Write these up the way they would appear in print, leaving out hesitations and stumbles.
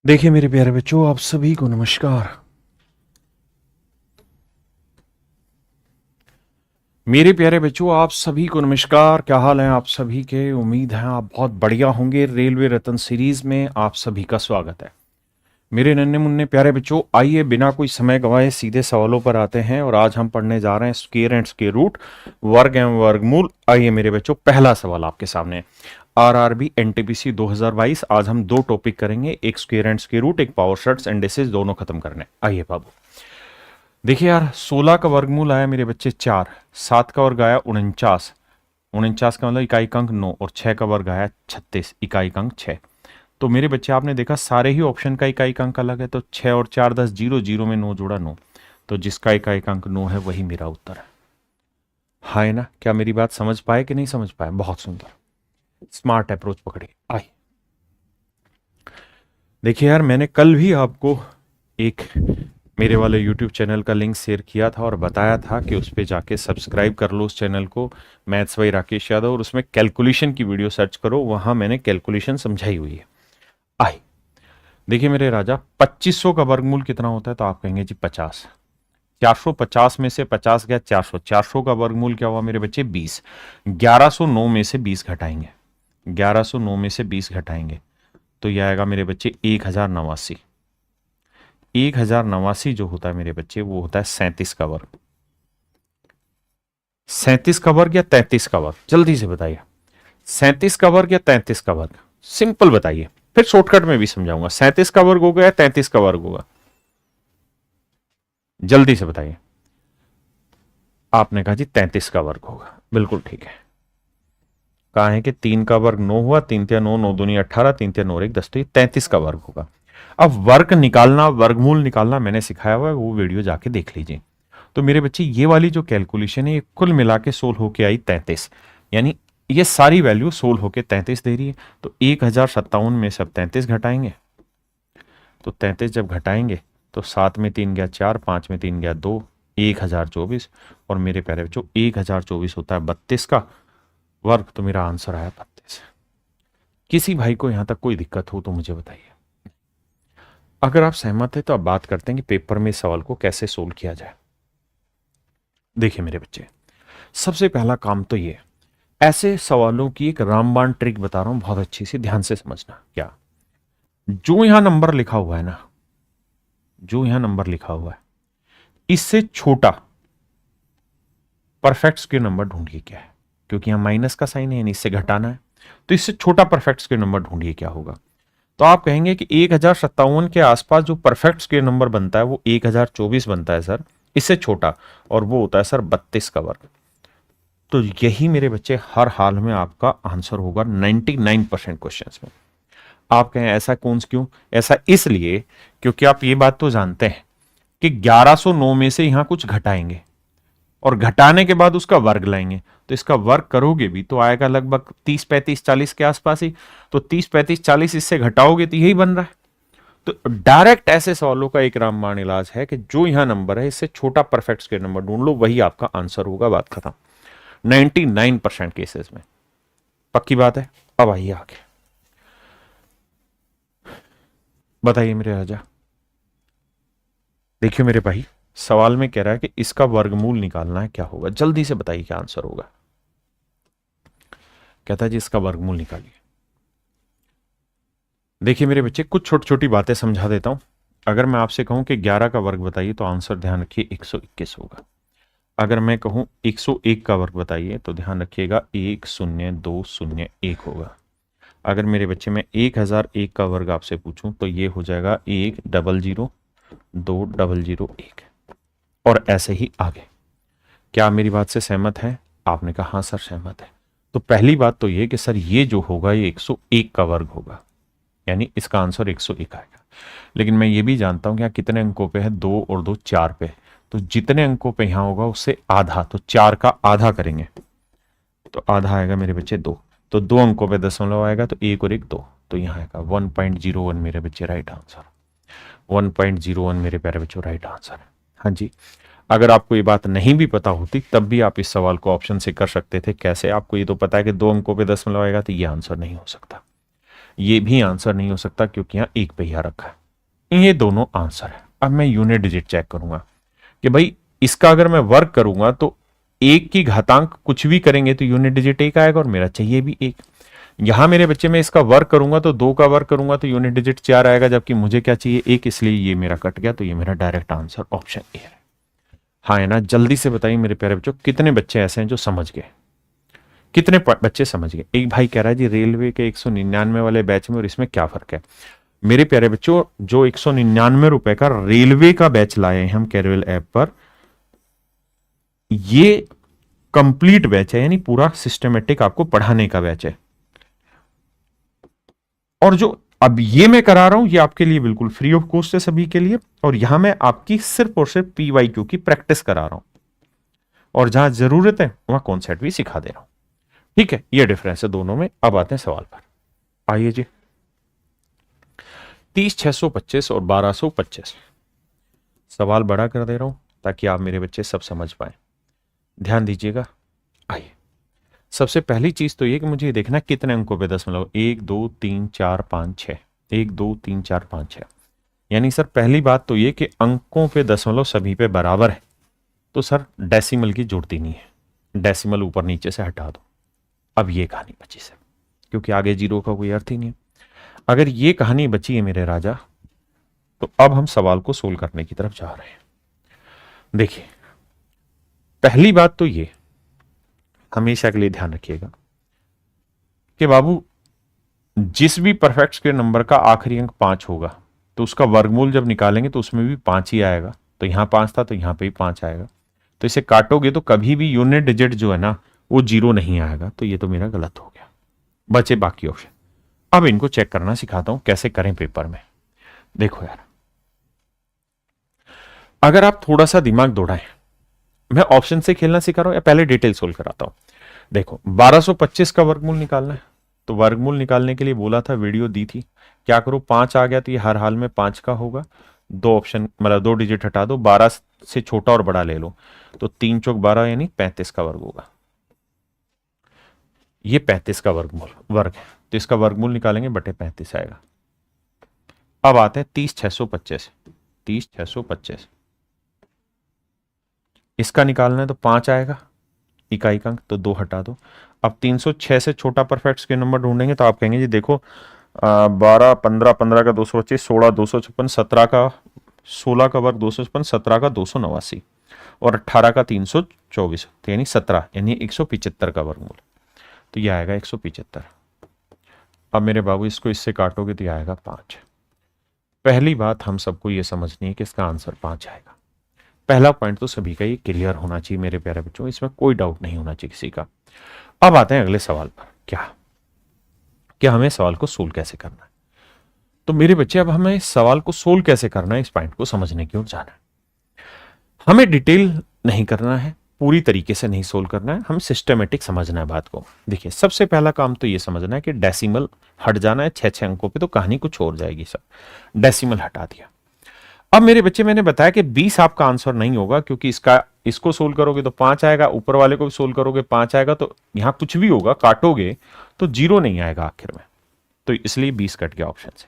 देखिए मेरे प्यारे बच्चों, आप सभी को नमस्कार। मेरे प्यारे बच्चों, आप सभी को नमस्कार। क्या हाल है आप सभी के? उम्मीद है आप बहुत बढ़िया होंगे। रेलवे रत्न सीरीज में आप सभी का स्वागत है। मेरे नन्हे मुन्ने प्यारे बच्चों, आइए बिना कोई समय गंवाए सीधे सवालों पर आते हैं। और आज हम पढ़ने जा रहे हैं स्क्वायर एंड स्क्वायर रूट, वर्ग एवं वर्गमूल। आइए मेरे बच्चों, पहला सवाल आपके सामने। RRB NTPC 2022। आज हम दो टॉपिक करेंगे, एक स्क्वायर एंड स्क्वायर रूट, एक पावर शर्ट्स एंड डिसेज, दोनों खत्म करने। आइए बाबू, देखिए यार, 16 का वर्गमूल आया मेरे बच्चे 4, 7 का वर्ग आया 49, 49 का मतलब इकाई अंक 9, और 6 का वर्ग आया 36, इकाई अंक 6। तो मेरे बच्चे आपने देखा सारे ही ऑप्शन का इकाई अंक अलग है, तो 6 और 4 10, 0 0 में 9 जोड़ा 9, तो जिसका इकाई अंक 9 है वही मेरा उत्तर है। हाँ है ना? क्या मेरी बात समझ पाए कि नहीं समझ पाए? बहुत सुंदर, स्मार्ट अप्रोच पकड़िए। आइए देखिए यार, मैंने कल भी आपको एक मेरे वाले YouTube चैनल का लिंक शेयर किया था और बताया था कि उस पर जाके सब्सक्राइब कर लो उस चैनल को, मैथ्स बाई राकेश यादव, और उसमें कैलकुलेशन की वीडियो सर्च करो, वहां मैंने कैलकुलेशन समझाई हुई है। आई देखिए मेरे राजा, 2500 का वर्गमूल कितना होता है? तो आप कहेंगे जी 50। 450 में से 50 गया 400, 400 का वर्गमूल क्या हुआ मेरे बच्चे? 20। 1109 में से 20 घटाएंगे, 1109 में से 20 घटाएंगे तो यह आएगा मेरे बच्चे 1089। 1089 जो होता है मेरे बच्चे, वो होता है 37 का वर्ग। 37 का वर्ग या 33 का वर्ग? जल्दी से बताइए, 37 का वर्ग या 33 का वर्ग? सिंपल बताइए, फिर शॉर्टकट में भी समझाऊंगा। 37 का वर्ग होगा या 33 का वर्ग होगा? जल्दी से बताइए। आपने कहा जी 33 का वर्ग होगा, बिल्कुल ठीक है। कहा है कि 3 का वर्ग 9 हुआ, 3 या 9, 9 दूनी 18, 3 या 9 और 1 10, तो ये 33 का वर्ग होगा। अब वर्ग निकालना, वर्गमूल निकालना मैंने सिखाया हुआ है, वो वीडियो जाके देख लीजिए। तो मेरे बच्चे, ये वाली जो कैलकुलेशन है, ये कुल मिला के 16 होके आई 33, यानी ये सारी वैल्यू 16 होके 33 दे रही है। तो 1057 में से अब 33 घटाएंगे, तो 33 जब घटाएंगे तो 7 में 3 गया 4, 5 में 3 गया 2, 1024। और मेरे प्यारे बच्चों, 1024 होता है 32 का वर्ग, तो मेरा आंसर आया 32। किसी भाई को यहां तक कोई दिक्कत हो तो मुझे बताइए। अगर आप सहमत है तो अब बात करते हैं कि पेपर में इस सवाल को कैसे सोल्व किया जाए। देखिए मेरे बच्चे, सबसे पहला काम तो ये, ऐसे सवालों की एक रामबाण ट्रिक बता रहा हूं, बहुत अच्छी सी ध्यान से समझना। क्या? जो यहां नंबर लिखा हुआ है ना, जो यहां नंबर लिखा हुआ है, इससे छोटा परफेक्ट स्क्वायर नंबर ढूंढिए क्या है, क्योंकि यहां माइनस का साइन है, इससे घटाना है। तो इससे छोटा परफेक्ट स्क्वायर नंबर ढूंढिए क्या होगा। तो आप कहेंगे कि 1057 के आसपास जो परफेक्ट स्क्वायर नंबर बनता है वो 1024 बनता है सर, इससे छोटा, और वो होता है सर 32 का वर्ग। तो यही मेरे बच्चे हर हाल में आपका आंसर होगा 99% क्वेश्चंस में। आप कहें ऐसा कौन क्यों? ऐसा इसलिए क्योंकि आप ये बात तो जानते हैं कि 1109 में से यहां कुछ घटाएंगे और घटाने के बाद उसका वर्ग लाएंगे, तो इसका वर्ग करोगे भी तो आएगा लगभग 30 35 40 के आसपास ही। तो 30 35 40 इससे घटाओगे तो यही बन रहा है। तो डायरेक्ट ऐसे सवालों का एक रामबाण इलाज है कि जो यहां नंबर है इससे छोटा परफेक्ट स्क्वायर नंबर ढूंढ लो, वही आपका आंसर होगा, बात खत्म। 99% केसेस में पक्की बात है। अब आइए आगे, बताइए मेरे राजा। देखिए मेरे भाई, सवाल में कह रहा है कि इसका वर्गमूल निकालना है, क्या होगा? जल्दी से बताइए क्या आंसर होगा। कहता है जी इसका वर्गमूल निकालिए। देखिए मेरे बच्चे, कुछ छोटी छोटी बातें समझा देता हूं। अगर मैं आपसे कहूं कि 11 का वर्ग बताइए तो आंसर ध्यान रखिए 121 होगा। अगर मैं कहूं 101 का वर्ग बताइए तो ध्यान रखिएगा 10201 होगा। अगर मेरे बच्चे में 1001 का वर्ग आपसे पूछूं तो ये हो जाएगा 1002001, और ऐसे ही आगे। क्या आप मेरी बात से सहमत हैं? आपने कहा हाँ सर सहमत है। तो पहली बात तो ये कि सर ये जो होगा ये 101 का वर्ग होगा, यानी इसका आंसर 101 आएगा। लेकिन मैं ये भी जानता हूं कि यहाँ कितने अंकों पे है, 2 और 2 4 पे, तो जितने अंकों पे यहां होगा उससे आधा, तो 4 का आधा करेंगे तो आधा आएगा मेरे बच्चे 2। तो 2 अंकों पे दशमलव आएगा, तो 1 और 1 2, तो यहाँ आएगा 1.01 मेरे बच्चे राइट आंसर। 1.01 मेरे प्यारे बच्चों राइट आंसर है। हाँ जी, अगर आपको ये बात नहीं भी पता होती तब भी आप इस सवाल को ऑप्शन से कर सकते थे। कैसे? आपको ये तो पता है कि 2 अंकों पे दशमलव आएगा, तो ये आंसर नहीं हो सकता। ये भी आंसर नहीं हो सकता क्योंकि यहां एक पहिया रखा है। ये दोनों आंसर है। अब मैं यूनिट डिजिट चेक करूंगा कि भाई इसका अगर मैं वर्क करूंगा तो एक की घातांक कुछ भी करेंगे तो यूनिट डिजिट एक आएगा और मेरा चाहिए भी एक। यहां मेरे बच्चे में इसका वर्क करूंगा तो 2 का वर्क करूंगा तो यूनिट डिजिट 4 आएगा, जबकि मुझे क्या चाहिए एक, इसलिए ये मेरा कट गया। तो ये मेरा डायरेक्ट आंसर ऑप्शन ए है। हाँ है ना? जल्दी से बताइए मेरे प्यारे बच्चों, कितने बच्चे ऐसे हैं जो समझ गए, कितने बच्चे समझ गए? एक भाई कह रहा है जी रेलवे के 199 वाले बैच में और इसमें क्या फर्क है? मेरे प्यारे बच्चों, जो 199 रुपए का रेलवे का बैच लाए हैं हम कैरियल ऐप पर, ये कंप्लीट बैच है, यानी पूरा सिस्टमेटिक आपको पढ़ाने का बैच है। और जो अब ये मैं करा रहा हूं ये आपके लिए बिल्कुल फ्री ऑफ कॉस्ट है सभी के लिए, और यहां मैं आपकी सिर्फ और सिर्फ PYQ की प्रैक्टिस करा रहा हूं, और जहां जरूरत है वहां कॉन्सेप्ट भी सिखा दे रहा हूं। ठीक है, ये डिफरेंस है दोनों में। अब आते हैं सवाल पर, आइए जी। 30,625 और 1,225। सवाल बड़ा कर दे रहा हूं ताकि आप मेरे बच्चे सब समझ पाए, ध्यान दीजिएगा। आइए, सबसे पहली चीज तो ये कि मुझे देखना कितने अंकों पे दशमलव, 1 2 3 4 5 6, 1 2 3 4 5 6। यानी सर पहली बात तो ये कि अंकों पे दशमलव सभी पे बराबर है, तो सर डेसिमल की जरूरत ही नहीं है, डेसिमल ऊपर नीचे से हटा दो। अब ये कहानी बची सर, क्योंकि आगे जीरो का कोई अर्थ ही नहीं है। अगर ये कहानी बची है मेरे राजा, तो अब हम सवाल को सोल्व करने की तरफ जा रहे हैं। देखिए, पहली बात तो ये हमेशा के लिए ध्यान रखिएगा कि बाबू जिस भी परफेक्ट स्क्वायर नंबर का आखिरी अंक 5 होगा तो उसका वर्गमूल जब निकालेंगे तो उसमें भी 5 ही आएगा। तो यहां 5 था तो यहां पे भी 5 आएगा। तो इसे काटोगे तो कभी भी यूनिट डिजिट जो है ना वो 0 नहीं आएगा। तो ये तो मेरा गलत हो गया, बचे बाकी ऑप्शन। अब इनको चेक करना सिखाता हूं कैसे करें पेपर में। देखो यार, अगर आप थोड़ा सा दिमाग दौड़ाएं, मैं ऑप्शन से खेलना सिखा रहा हूं या पहले डिटेल सोल्व कराता हूं। देखो, 1225 का वर्गमूल निकालना है, तो वर्गमूल निकालने के लिए बोला था, वीडियो दी थी। क्या करो, 5 आ गया तो ये हर हाल में 5 का होगा। 2 ऑप्शन मतलब 2 डिजिट हटा दो, 12 से छोटा और बड़ा ले लो, तो 3 चौक 12 यानी 35 का वर्ग होगा। ये 35 का वर्ग है, तो इसका वर्गमूल निकालेंगे बटे 35 आएगा। अब आते हैं 30,625। 30,625 इसका निकालना है तो 5 आएगा इकाई का अंक, तो 2 हटा दो। अब 306 से छोटा परफेक्ट स्क्वायर नंबर ढूंढेंगे तो आप कहेंगे जी देखो 12 15 15 का 225, 16 256, 17 का 16 का वर्ग 256, 17 का 289 और 18 का 324, तो यानी 17 यानी 175 का वर्गमूल। तो यह आएगा 175। अब मेरे बाबू इसको इससे काटोगे तो यह आएगा 5। पहली बात हम सबको यह समझनी है कि इसका आंसर 5 आएगा। पहला पॉइंट तो सभी का ये क्लियर होना चाहिए मेरे प्यारे बच्चों, इसमें कोई डाउट नहीं होना चाहिए किसी का। अब आते हैं अगले सवाल पर, क्या हमें सवाल को सोल्व कैसे करना है। तो मेरे बच्चे, अब हमें इस सवाल को सोल्व कैसे करना है, इस पॉइंट को समझने की ओर जाना है। हमें डिटेल नहीं करना है, पूरी तरीके से नहीं सोल्व करना है, हमें सिस्टमेटिक समझना है बात को। देखिए, सबसे पहला काम तो ये समझना है कि डेसिमल हट जाना है 6 अंकों पे, तो कहानी कुछ और जाएगी। सब डेसिमल हटा दिया। अब मेरे बच्चे, मैंने बताया कि 20 आपका आंसर नहीं होगा, क्योंकि इसको सोल्व करोगे तो 5 आएगा, ऊपर वाले को भी सोल्व करोगे 5 आएगा, तो यहां कुछ भी होगा, काटोगे तो 0 नहीं आएगा आखिर में, तो इसलिए 20 कट गया ऑप्शन से।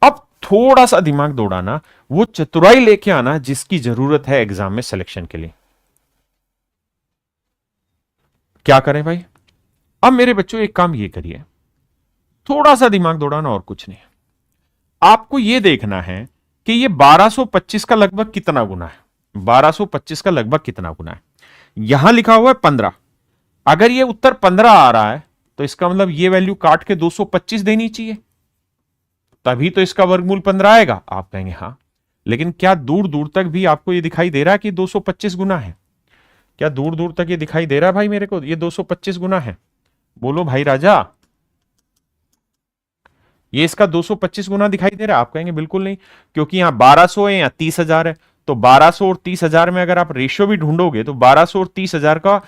अब थोड़ा सा दिमाग दौड़ाना, वो चतुराई लेके आना जिसकी जरूरत है एग्जाम में सिलेक्शन के लिए। क्या करें भाई? अब मेरे बच्चों एक काम ये करिए, थोड़ा सा दिमाग दौड़ाना और कुछ नहीं। आपको यह देखना है कि ये 1225 का लगभग कितना गुना है। 1225 का लगभग कितना गुना है? यहां लिखा हुआ है 15। अगर ये उत्तर 15 आ रहा है तो इसका मतलब ये वैल्यू काट के 225 देनी चाहिए, तभी तो इसका वर्गमूल 15 आएगा। आप कहेंगे हाँ, लेकिन क्या दूर दूर तक भी आपको ये दिखाई दे रहा है कि 225 गुना है? क्या दूर दूर तक ये दिखाई दे रहा है भाई मेरे को ये 225 गुना है? बोलो भाई राजा, ये इसका 225 गुना दिखाई दे रहा है? आप कहेंगे बिल्कुल नहीं, क्योंकि यहां 1200 है या 30,000 है, तो 1200 और 30,000 में अगर आप रेशियो भी ढूंढोगे तो 1200 और 30,000 का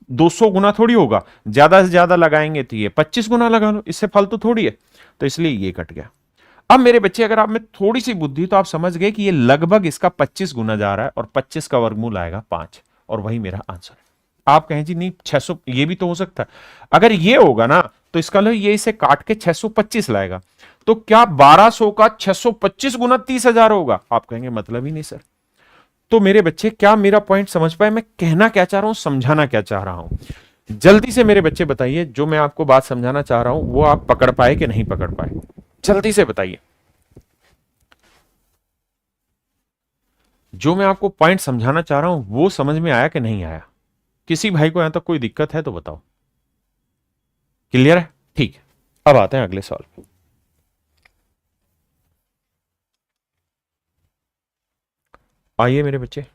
200 गुना थोड़ी होगा, ज्यादा से ज्यादा लगाएंगे तो ये 25 गुना लगा लो, इससे फालतू थोड़ी है। तो इसलिए ये कट गया। अब मेरे बच्चे, अगर आप में थोड़ी सी बुद्धि तो आप समझ गए कि ये लगभग इसका 25 गुना जा रहा है और 25 का वर्गमूल आएगा 5, और वही मेरा आंसर है। आप कहें जी नहीं 600, ये भी तो हो सकता है। अगर ये होगा ना तो तो इसका मतलब ये इसे काट के 625 लाएगा। तो क्या 1200 का 625 गुना 30,000 होगा? आप कहेंगे मतलब ही नहीं सर। तो मेरे बच्चे, क्या मेरा पॉइंट समझ पाए? मैं कहना क्या चाह रहा हूं, समझाना क्या चाह रहा हूं? जल्दी से मेरे बच्चे बताइए, जो मैं आपको बात समझाना चाह रहा हूं वो आप पकड़ पाए कि नहीं पकड़ पाए? जल्दी से बताइए। जो मैं आपको पॉइंट समझाना चाह रहा हूं वो समझ में आया कि नहीं आया? किसी भाई को यहां तक कोई दिक्कत है तो बताओ। क्लियर है? ठीक है, अब आते हैं अगले सवाल पे। आइए मेरे बच्चे,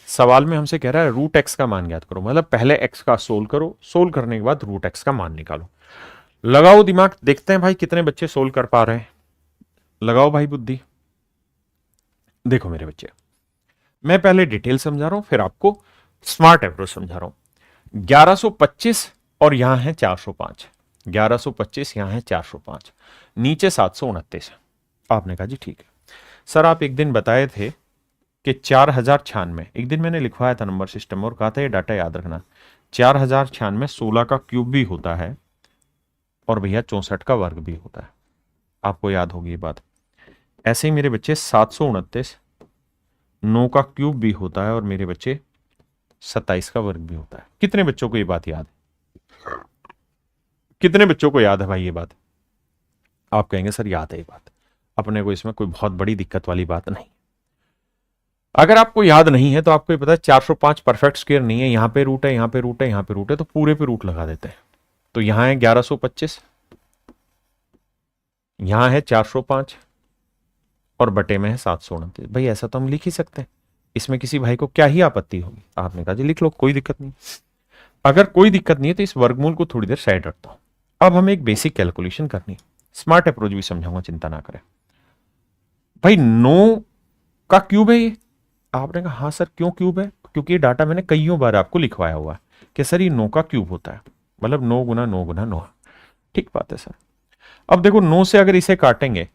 सवाल में हमसे कह रहा है रूट एक्स का मान ज्ञात करो, मतलब पहले एक्स का सोल्व करो, सोल्व करने के बाद रूट एक्स का मान निकालो। लगाओ दिमाग, देखते हैं भाई कितने बच्चे सोल्व कर पा रहे हैं। लगाओ भाई बुद्धि। देखो मेरे बच्चे, मैं पहले डिटेल समझा रहा हूं, फिर आपको स्मार्ट अप्रोच समझा रहा हूं। 1125 और यहां है 405। 1125 यहां है 405, नीचे 729 है। आपने कहा जी ठीक है सर, आप एक दिन बताए थे कि 4096, एक दिन मैंने लिखवाया था नंबर सिस्टम और कहा था ये डाटा याद रखना, 4096 16 का क्यूब भी होता है और भैया 64 का वर्ग भी होता है। आपको याद होगी ये बात। ऐसे ही मेरे बच्चे 729 9 का क्यूब भी होता है और मेरे बच्चे 27 का वर्ग भी होता है। कितने बच्चों को ये बात याद है? कितने बच्चों को याद है भाई ये बात? आप कहेंगे सर याद है ये बात, अपने को इसमें कोई बहुत बड़ी दिक्कत वाली बात नहीं। अगर आपको याद नहीं है तो आपको ये पता है 405 परफेक्ट स्क्वायर नहीं है, यहां पे रूट है, यहां पे रूट है, यहां पे रूट है, तो पूरे पे रूट लगा देते हैं। तो यहां है 1125, यहां है 405 और बटे में है 729। भाई ऐसा तो हम लिख ही सकते हैं, इसमें किसी भाई को क्या ही आपत्ति होगी? आपने कहा जी लिख लो, कोई दिक्कत नहीं। अगर कोई दिक्कत नहीं है तो इस वर्गमूल को थोड़ी देर साइड रखता हूं। अब हमें एक बेसिक कैलकुलेशन करनी, स्मार्ट अप्रोच भी समझाऊंगा, चिंता ना करें। भाई 9 का क्यूब है ये। आपने कहा हाँ सर क्यों क्यूब है? क्योंकि ये डाटा मैंने कईयों बार आपको लिखवाया हुआ है कि सर ये 9 का क्यूब होता है, मतलब 9 गुना 9 गुना 9। ठीक बात है सर। अब देखो 9 से अगर इसे काटेंगे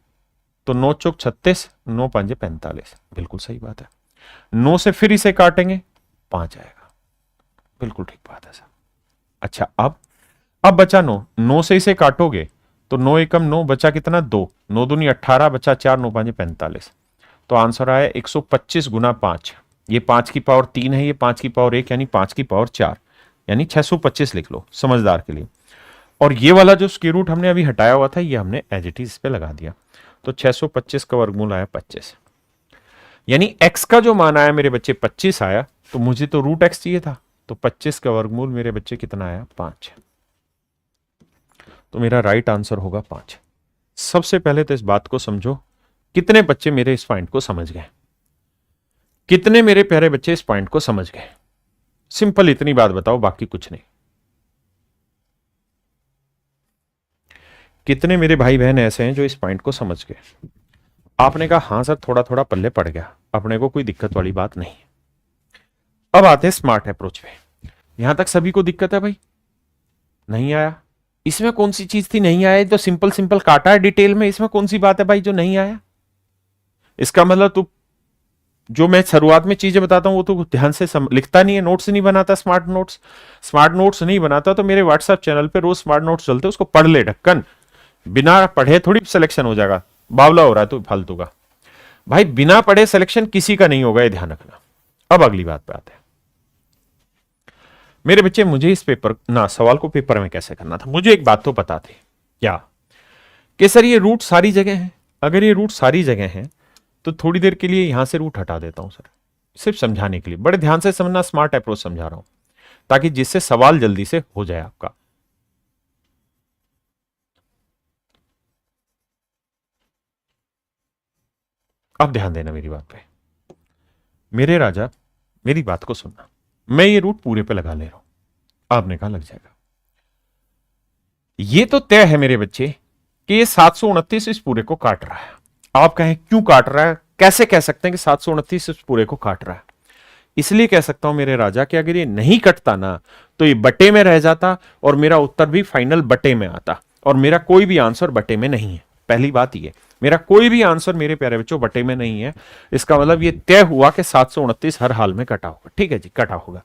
तो 9 चौक 36, 9 पंजे 45, बिल्कुल सही बात है। 9 से फिर इसे काटेंगे 5 आएगा, बिल्कुल ठीक बात है सर। अच्छा अब बचा 9, 9 से इसे काटोगे तो 9 एकम 9, बचा कितना 2, 9 दूनी 18, बचा 4, 9 पंजे 45। तो आंसर आया 125 गुना 5। ये 5 की पावर 3 है, ये 5 की पावर 1 यानी 5 की पावर 4, यानी 625 लिख लो समझदार के लिए। और ये वाला जो स्क्वायर रूट हमने अभी हटाया हुआ था ये हमने एज इट इज इस पे लगा दिया। तो 625 का वर्गमूल आया 25, यानी x का जो मान आया मेरे बच्चे 25 आया। तो मुझे तो रूट x चाहिए था, तो 25 का वर्गमूल मेरे बच्चे कितना आया? 5। तो मेरा राइट आंसर होगा 5। सबसे पहले तो इस बात को समझो, कितने बच्चे मेरे इस पॉइंट को समझ गए? कितने मेरे प्यारे बच्चे इस पॉइंट को समझ गए? सिंपल इतनी बात बताओ, बाकी कुछ नहीं। कितने मेरे भाई बहन ऐसे हैं जो इस पॉइंट को समझ गए? आपने कहा हाँ सर थोड़ा थोड़ा पल्ले पड़ गया, अपने को कोई दिक्कत वाली बात नहीं। अब आते हैं स्मार्ट अप्रोच पे। यहां तक सभी को दिक्कत है भाई? नहीं आया? इसमें कौन सी चीज थी नहीं आया? तो सिंपल सिंपल काटा है डिटेल में, इसमें कौन सी बात है भाई जो नहीं आया? इसका मतलब तू जो मैं शुरुआत में चीजें बताता हूं वो तो ध्यान से लिखता नहीं है, नोट्स नहीं बनाता, स्मार्ट नोट्स नहीं बनाता। तो मेरे व्हाट्सएप चैनल पे रोज स्मार्ट नोट्स चलते, उसको पढ़ ले ढक्कन। बिना पढ़े थोड़ी सिलेक्शन हो जाएगा, बावला हो रहा है तू फालतू का। भाई बिना पढ़े सिलेक्शन किसी का नहीं होगा, ये ध्यान रखना। अब अगली बात पे आते हैं मेरे बच्चे। मुझे इस पेपर ना सवाल को पेपर में कैसे करना था, मुझे एक बात तो पता थी क्या, कि सर ये रूट सारी जगह है। अगर ये रूट सारी जगह है तो थोड़ी देर के लिए यहां से रूट हटा देता हूं सर, सिर्फ समझाने के लिए। बड़े ध्यान से समझना, स्मार्ट अप्रोच समझा रहा हूं ताकि जिससे सवाल जल्दी से हो जाए आपका। अब ध्यान देना मेरी बात पे। मेरे राजा मेरी बात को सुनना, मैं ये रूट पूरे पे लगा ले रहा हूं। आपने कहा लग जाएगा। ये तो तय है मेरे बच्चे कि ये 729 इस पूरे को काट रहा है। आप कहें क्यों काट रहा है? कैसे कह सकते हैं कि 729 इस पूरे को काट रहा है? इसलिए कह सकता हूं मेरे राजा कि अगर ये नहीं कटता ना तो ये बटे में रह जाता और मेरा उत्तर भी फाइनल बटे में आता, और मेरा कोई भी आंसर बटे में नहीं है। पहली बात ये, मेरा कोई भी आंसर मेरे प्यारे बच्चों बटे में नहीं है। इसका मतलब ये तय हुआ कि 729 हर हाल में कटा होगा। ठीक है जी, कटा होगा।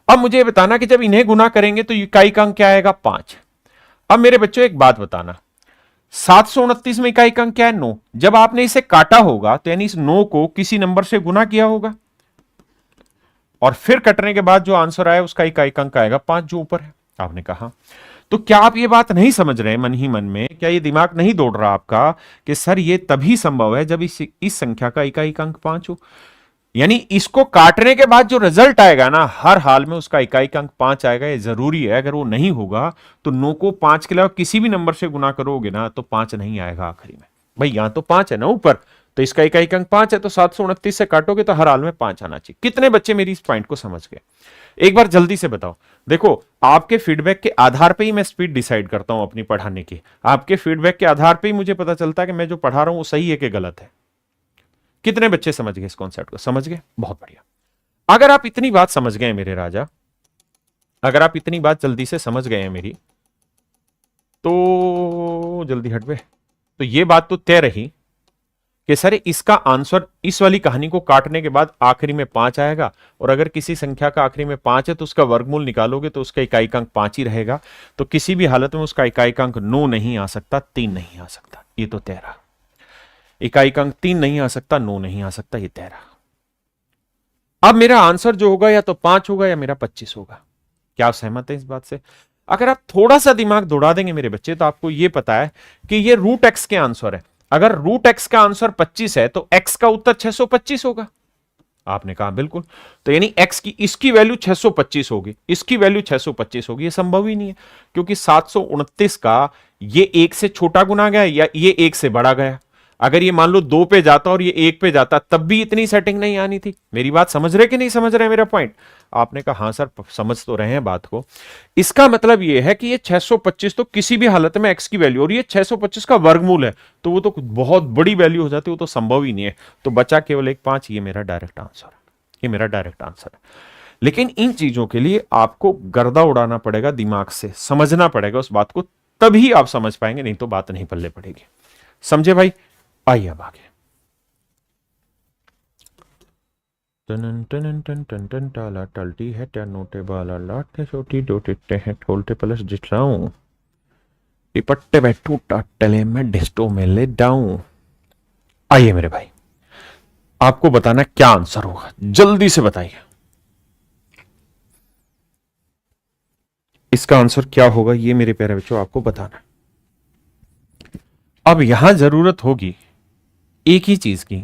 अब मुझे बताना कि जब इन्हें गुना करेंगे तो इकाई का अंक क्या आएगा? 5। अब मेरे बच्चों एक बात बताना, 729 में इकाई का अंक क्या है? 9। जब आपने इसे काटा होगा तो यानी इस 9 को किसी नंबर से गुना किया होगा और फिर कटने के बाद जो आंसर आया उसका इकाई का अंक आएगा 5 जो ऊपर है। आपने कहा तो क्या आप ये बात नहीं समझ रहे मन ही मन में? क्या ये दिमाग नहीं दौड़ रहा आपका कि सर ये तभी संभव है जब इस संख्या का इकाई का अंक 5 हो? यानी इसको काटने के बाद जो रिजल्ट आएगा ना, हर हाल में उसका इकाई का अंक 5 आएगा, ये जरूरी है। अगर वो नहीं होगा तो 9 को 5 के अलावा किसी भी नंबर से गुना करोगे ना तो 5 नहीं आएगा आखिरी में। भाई यहां तो 5 है ना ऊपर, तो इसका इकाई का अंक 5 है, तो 729 से काटोगे तो हर हाल में 5 आना चाहिए। कितने बच्चे मेरी इस पॉइंट को समझ गए? एक बार जल्दी से बताओ। देखो, आपके फीडबैक के आधार पे ही मैं स्पीड डिसाइड करता हूं अपनी पढ़ाने की। आपके फीडबैक के आधार पे ही मुझे पता चलता है कि मैं जो पढ़ा रहा हूं वो सही है कि गलत है। कितने बच्चे समझ गए इस कॉन्सेप्ट को? समझ गए, बहुत बढ़िया। अगर आप इतनी बात समझ गए मेरे राजा, अगर आप इतनी बात जल्दी से समझ गए हैं मेरी, तो जल्दी हट बे, तो ये बात तो तय रही कि सर इसका आंसर इस वाली कहानी को काटने के बाद आखिरी में 5 आएगा, और अगर किसी संख्या का आखिरी में 5 है तो उसका वर्गमूल निकालोगे तो उसका इकाई का अंक 5 ही रहेगा। तो किसी भी हालत में उसका इकाई का अंक 9 नहीं आ सकता, 3 नहीं आ सकता, ये तो तय रहा। इकाई का अंक 3 नहीं आ सकता, 9 नहीं आ सकता, ये तय रहा। अब मेरा आंसर जो होगा या तो 5 होगा या मेरा 25 होगा। क्या आप सहमत हैं इस बात से? अगर आप थोड़ा सा दिमाग दौड़ा देंगे मेरे बच्चे तो आपको यह पता है कि ये रूट एक्स के आंसर है। अगर रूट एक्स का आंसर 25 है तो एक्स का उत्तर 625 होगा। आपने कहा बिल्कुल। तो यानी एक्स की इसकी वैल्यू 625 होगी, इसकी वैल्यू 625 होगी। ये संभव ही नहीं है, क्योंकि 729 का ये 1 से छोटा गुना गया या ये 1 से बड़ा गया। अगर ये मान लो 2 पे जाता और ये 1 पे जाता तब भी इतनी सेटिंग नहीं आनी थी। मेरी बात समझ रहे कि नहीं समझ रहे मेरा पॉइंट? आपने कहा हां सर समझ तो रहे हैं बात को। इसका मतलब ये है कि ये 625 तो किसी भी हालत में एक्स की वैल्यू, और ये 625 का वर्गमूल है, तो वो तो बहुत बड़ी वैल्यू हो जाती है, वो तो संभव ही नहीं है। तो बचा केवल एक 5। ये मेरा डायरेक्ट आंसर है, ये मेरा डायरेक्ट आंसर है। लेकिन इन चीजों के लिए आपको गर्दा उड़ाना पड़ेगा, दिमाग से समझना पड़ेगा उस बात को, तभी आप समझ पाएंगे, नहीं तो बात नहीं पल्ले पड़ेगी। समझे भाई? आइए अब आगे। टन टन टन टन टन टाला टलटी है क्या नोटे बाला लाटे छोटी दो टिट्टे हैं ठोलते प्लस जिठाऊं टिपट्टे बैठू टाटले में डिस्टो में ले जाऊं। आइए मेरे भाई, आपको बताना क्या आंसर होगा, जल्दी से बताइए इसका आंसर क्या होगा। ये मेरे प्यारे बच्चों आपको बताना। अब यहां जरूरत होगी एक ही चीज की,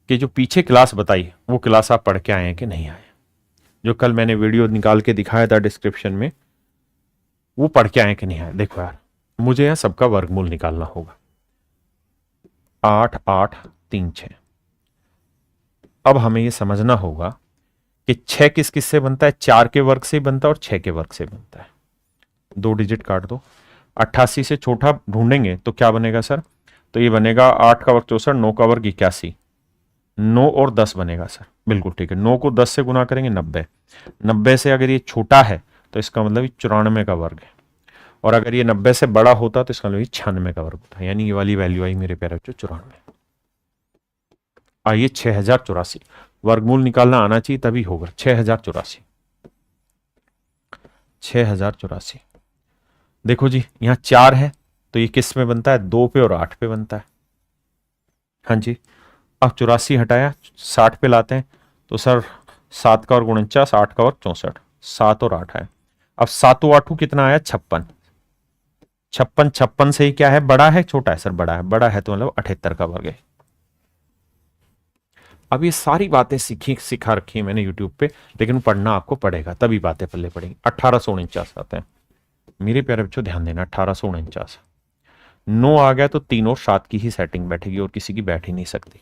कि जो पीछे क्लास बताई वो क्लास आप पढ़ के आए हैं कि नहीं आए। जो कल मैंने वीडियो निकाल के दिखाया था डिस्क्रिप्शन में, वो पढ़ के आए कि नहीं आए। देखो यार, मुझे यहां सबका वर्गमूल निकालना होगा। 8 8 3 6। अब हमें यह समझना होगा कि 6 किस किस से बनता है? 4 के वर्ग से बनता है और 6 के वर्ग से बनता है। 2 डिजिट काट दो। 88 से छोटा ढूंढेंगे तो क्या बनेगा सर? तो ये बनेगा 8 का वर्ग 64, 9 का वर्ग 81, 9 और 10 बनेगा सर। बिल्कुल ठीक है। 9 को 10 से गुना करेंगे 90। 90 से अगर ये छोटा है तो इसका मतलब 94 का वर्ग है, और अगर ये 90 से बड़ा होता तो इसका मतलब 96 का वर्ग होता है। यानी ये वाली वैल्यू आई मेरे प्यारे बच्चों 94। आइए 6084 वर्गमूल निकालना आना चाहिए तभी होगा। 6084 6084। देखो जी, यहां 4 है तो ये किस में बनता है? 2 पे और 8 पे बनता है। हाँ जी। अब 84 हटाया, 60 पे लाते हैं तो सर 7 का और 49, 8 का और 64, 7 और 8 है। अब 7 8 कितना आया? 56। 56 56 से ही क्या है? बड़ा है छोटा है? सर बड़ा है। बड़ा है तो मतलब 78 का वर्ग है। अब ये सारी बातें सिखा रखी है मैंने यूट्यूब पे, लेकिन पढ़ना आपको पड़ेगा तभी बातें पल्ले पड़ेंगी। 1849 आते हैं मेरे प्यारे बच्चों, ध्यान देना। 1849 9 आ गया तो 3 और 7 की ही सेटिंग बैठेगी और किसी की बैठ ही नहीं सकती।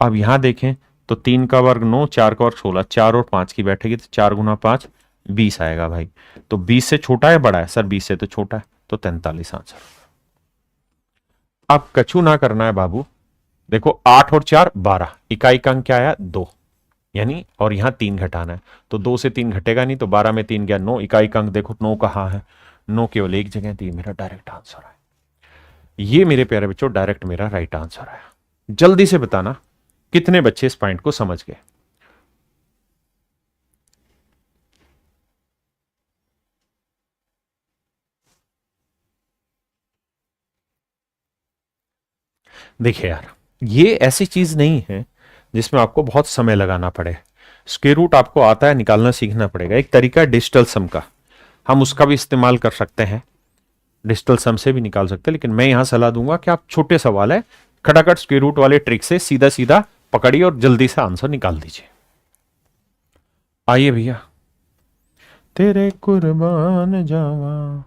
अब यहां देखें तो 3 का वर्ग 9, 4 का वर्ग 16, 4 और 5 की बैठेगी तो 4 गुना 5 20 आएगा भाई। तो 20 से छोटा है बड़ा है? सर 20 से तो छोटा है, तो 43 आंसर। अब कछु ना करना है बाबू। देखो 8 और 4 12, इकाई का अंक क्या आया? 2, यानी और यहां 3 घटाना है तो 2 से 3 घटेगा नहीं, तो 12 में 3 गया 9। इकाई का अंक देखो 9 कहां है? 9 केवल एक जगह। तो ये मेरा डायरेक्ट आंसर है। ये मेरे प्यारे बच्चों डायरेक्ट मेरा राइट आंसर आया। जल्दी से बताना कितने बच्चे इस पॉइंट को समझ गए। देखिए यार, ये ऐसी चीज नहीं है जिसमें आपको बहुत समय लगाना पड़े। स्क्वायर रूट आपको आता है, निकालना सीखना पड़ेगा। एक तरीका है डिजिटल सम का, हम उसका भी इस्तेमाल कर सकते हैं, डिजिटल सम से भी निकाल सकते हैं। लेकिन मैं यहां सलाह दूंगा कि आप छोटे सवाल है, खटाखट स्क्वायर रूट वाले ट्रिक से सीधा सीधा पकड़िए और जल्दी से आंसर निकाल दीजिए। आइए भैया, तेरे कुर्बान जावा,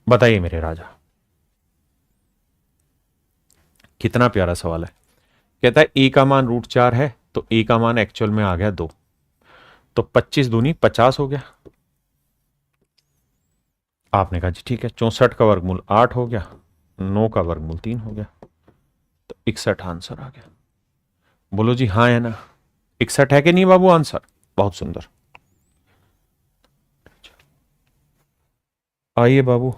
बताइए मेरे राजा। कितना प्यारा सवाल है। कहता है ए का मान √4 है, तो ए का मान एक्चुअल में आ गया 2, तो 25 दूनी 50 हो गया। आपने कहा जी ठीक है, 64 का वर्गमूल 8 हो गया, 9 का वर्गमूल 3 हो गया, तो 61 आंसर आ गया। बोलो जी हाँ है ना, 61 है कि नहीं बाबू आंसर? बहुत सुंदर। आइए बाबू,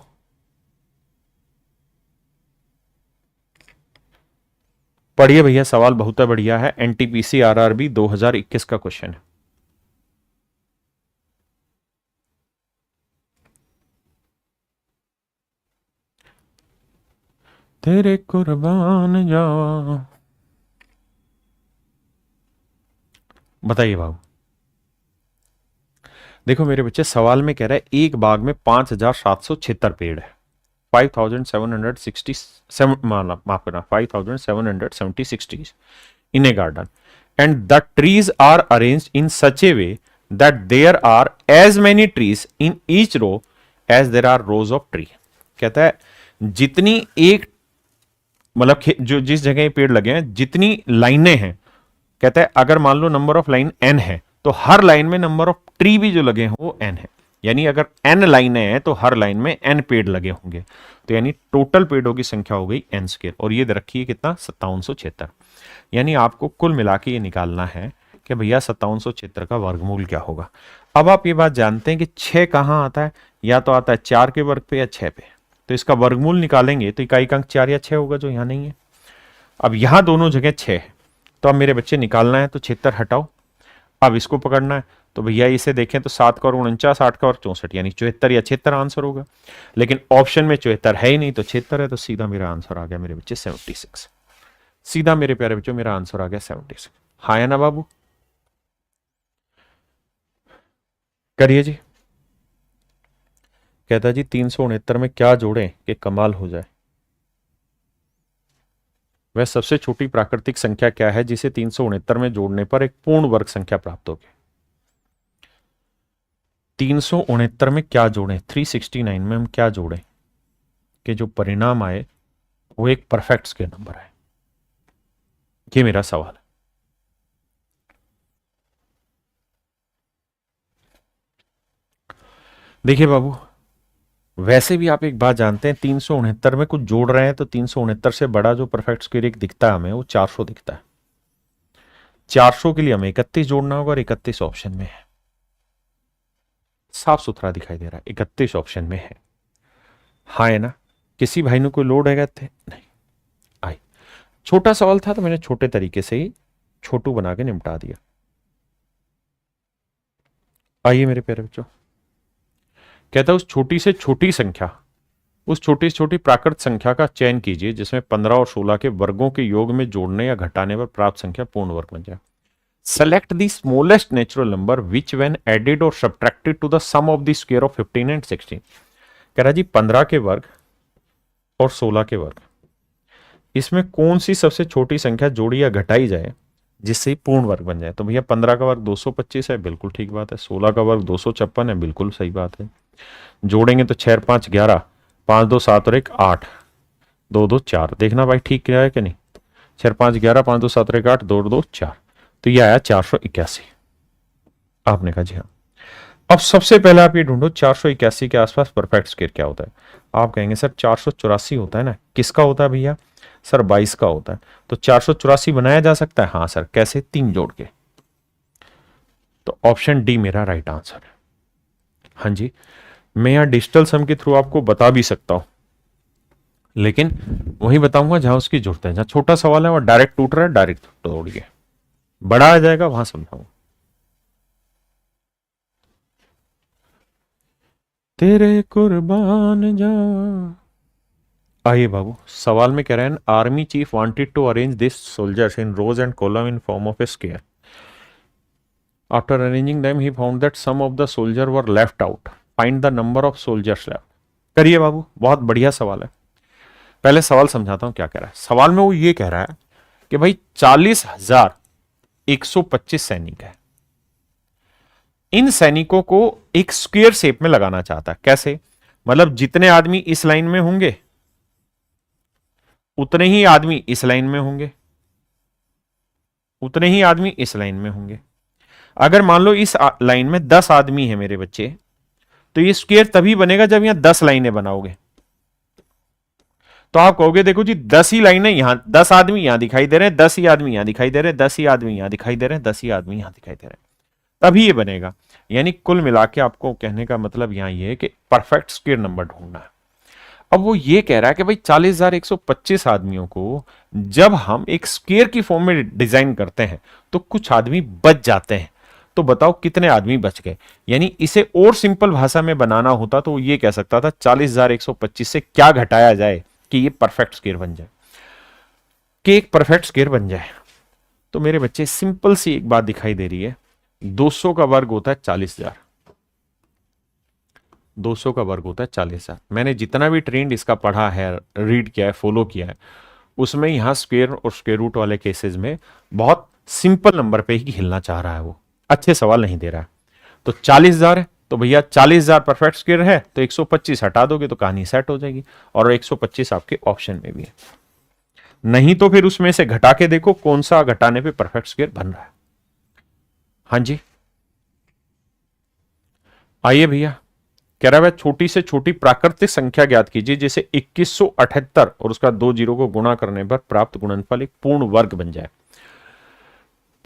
पढ़िए भैया, सवाल बहुत बढ़िया है, एनटीपीसी आरआरबी 2021 का क्वेश्चन है। तेरे कुर्बान जावा, बताइए बाबू। देखो मेरे बच्चे, सवाल में कह रहा है एक बाग में 5776 पेड़ है, 5767 माफ करना 5776 trees in a garden, and the trees are arranged in such a way that there are as many trees in each row as there are rows of tree। कहता है जितनी एक मतलब जो जिस जगह ये पेड़ लगे हैं जितनी लाइनें हैं, कहता है अगर मान लो नंबर ऑफ लाइन n है तो हर लाइन में नंबर ऑफ ट्री भी जो लगे हैं वो n है। यानी अगर n लाइनें हैं तो हर लाइन में n पेड़ लगे होंगे, तो यानी टोटल पेड़ों की संख्या हो गई n²। और ये रखिए कितना, 5776। यानी आपको कुल मिला के ये निकालना है कि भैया 5776 का वर्गमूल क्या होगा। अब आप ये बात जानते हैं कि 6 कहां आता है, या तो आता है 4 के वर्ग पे या 6 पे, तो इसका वर्गमूल निकालेंगे तो इकाई का अंक 4 या 6 होगा, जो यहां नहीं है। अब यहां दोनों जगह 6 है, तो अब मेरे बच्चे निकालना है तो 76 हटाओ, अब इसको पकड़ना है। तो भैया इसे देखें तो 7 का और 49, 8 का और 64, यानी 74 या 76 आंसर होगा। लेकिन ऑप्शन में 74 है ही नहीं, तो 76 है, तो सीधा मेरा आंसर आ गया मेरे बच्चे 76। सीधा मेरे प्यारे बच्चों मेरा आंसर आ गया 76। हाँ है ना बाबू? करिए जी। कहता जी 369 में क्या जोड़ें कि कमाल हो जाए? वह सबसे छोटी प्राकृतिक संख्या क्या है जिसे 369 में जोड़ने पर एक पूर्ण वर्ग संख्या प्राप्त होगी? 369 में क्या जोड़ें, 369 में हम क्या जोड़ें कि जो परिणाम आए वो एक परफेक्ट स्क्वायर नंबर है? ये मेरा सवाल है। देखिए बाबू, वैसे भी आप एक बात जानते हैं, 369 में कुछ जोड़ रहे हैं तो 369 से बड़ा जो परफेक्ट स्क्वायर एक दिखता है हमें, वो 400 दिखता है। 400 के लिए हमें 31 जोड़ना होगा, और 31 ऑप्शन में है, साफ सुथरा दिखाई दे रहा है, 31 ऑप्शन में है। हाँ है ना? किसी भाई ने कोई लोड है थे? नहीं। आई, छोटा सवाल था तो मैंने छोटे तरीके से ही छोटू बना के निपटा दिया। आइए मेरे प्यारे बच्चों, कहता है उस छोटी से छोटी संख्या, उस छोटी से छोटी प्राकृत संख्या का चयन कीजिए जिसमें 15 और 16 के वर्गों के योग में जोड़ने या घटाने पर प्राप्त संख्या पूर्ण वर्ग बन जाए। Select the smallest natural number which when added और subtracted to the sum of the square of 15 and 16। कह रहा जी 15 के वर्ग और 16 के वर्ग, इसमें कौन सी सबसे छोटी संख्या जोड़ी या घटाई जाए जिससे पूर्ण वर्ग बन जाए? तो भैया 15 का वर्ग 225 है, बिल्कुल ठीक बात है। 16 का वर्ग 256 है, बिल्कुल सही बात है। जोड़ेंगे तो 6 5 11, 5 2 7 और 1 8, 2 2 4। देखना भाई ठीक किया है कि नहीं? 6 5 11, 5 2 7 और 1 8, 2 2 4, तो ये आया 481। आपने कहा जी हाँ। अब सबसे पहले आप ये ढूंढो 481 के आसपास परफेक्ट स्क्वायर क्या होता है। आप कहेंगे सर 484 होता है ना। किसका होता है भैया? सर 22 का होता है। तो 484 बनाया जा सकता है? हाँ सर। कैसे? 3 जोड़ के। तो ऑप्शन डी मेरा राइट आंसर है। हाँ जी, मैं यहां डिजिटल सम के थ्रू आपको बता भी सकता हूं, लेकिन वही बताऊंगा जहां उसकी जरूरत है। जहां छोटा सवाल है वहां डायरेक्ट टूट रहा है, डायरेक्ट तोड़िए। बड़ा आ जाएगा वहां समझाऊंगा। तेरे कुर्बान जा, आइए बाबू, सवाल में कह रहे हैं army chief wanted to arrange this soldiers in rows and column in form of a square. After arranging them he found that some of the soldiers were left out. Find the number of soldiers left. करिए बाबू, बहुत बढ़िया सवाल है. पहले सवाल समझाता हूं क्या कह रहा है. सवाल में वो ये कह रहा है कि भाई 40,125 सैनिक है. इन सैनिकों को एक स्क्वायर शेप में लगाना चाहता है. कैसे? मतलब जितने आदमी इस लाइन में होंगे उतने ही आदमी इस लाइन में होंगे, उतने ही आदमी इस लाइन में होंगे. अगर मान लो इस लाइन में 10 आदमी है मेरे बच्चे, तो ये स्क्वायर तभी बनेगा जब यहां 10 लाइनें बनाओगे. तो आप कहोगे देखो जी 10 ही लाइनें यहां, 10 आदमी यहां दिखाई दे रहे हैं, 10 ही आदमी यहां दिखाई दे रहे हैं, 10 ही आदमी यहां दिखाई दे रहे हैं, 10 ही आदमी यहां दिखाई दे रहे हैं, तभी ये बनेगा. यानी कुल मिला के आपको कहने का मतलब यहां ये है कि परफेक्ट स्क्वायर नंबर ढूंढना है. अब वो ये कह रहा है कि भाई 40,125 आदमियों को जब हम एक स्क्वायर की फॉर्म में डिजाइन करते हैं तो कुछ आदमी बच जाते हैं. तो बताओ कितने आदमी बच गए. यानी इसे और सिंपल भाषा में बनाना होता तो ये कह सकता था 40,125 से क्या घटाया जाए कि ये परफेक्ट स्क्वायर बन जाए, कि एक परफेक्ट स्क्वायर बन जाए. तो मेरे बच्चे सिंपल सी एक बात दिखाई दे रही है. 200 का वर्ग होता है 40,000. 200 का वर्ग होता है 40,000. मैंने जितना भी ट्रेंड इसका पढ़ा है, रीड किया है, फॉलो किया है, उसमें यहां स्क्वायर और स्क्वायर रूट वाले केसेस में बहुत सिंपल नंबर पे ही हिलना चाह रहा है. वो अच्छे सवाल नहीं दे रहा है. तो 40,000 है तो भैया 40,000 परफेक्ट स्क्वायर है तो 125 हटा दोगे तो कहानी सेट हो जाएगी. और 125 आपके ऑप्शन में भी है. नहीं तो फिर उसमें से घटा के देखो कौन सा घटाने पे परफेक्ट स्क्वायर बन रहा है. हाँ जी, आइए भैया. कह रहा है छोटी से छोटी प्राकृतिक संख्या ज्ञात कीजिए जिसे 2178 और उसका 2 जीरो को गुणा करने पर प्राप्त गुणनफल एक पूर्ण वर्ग बन जाए.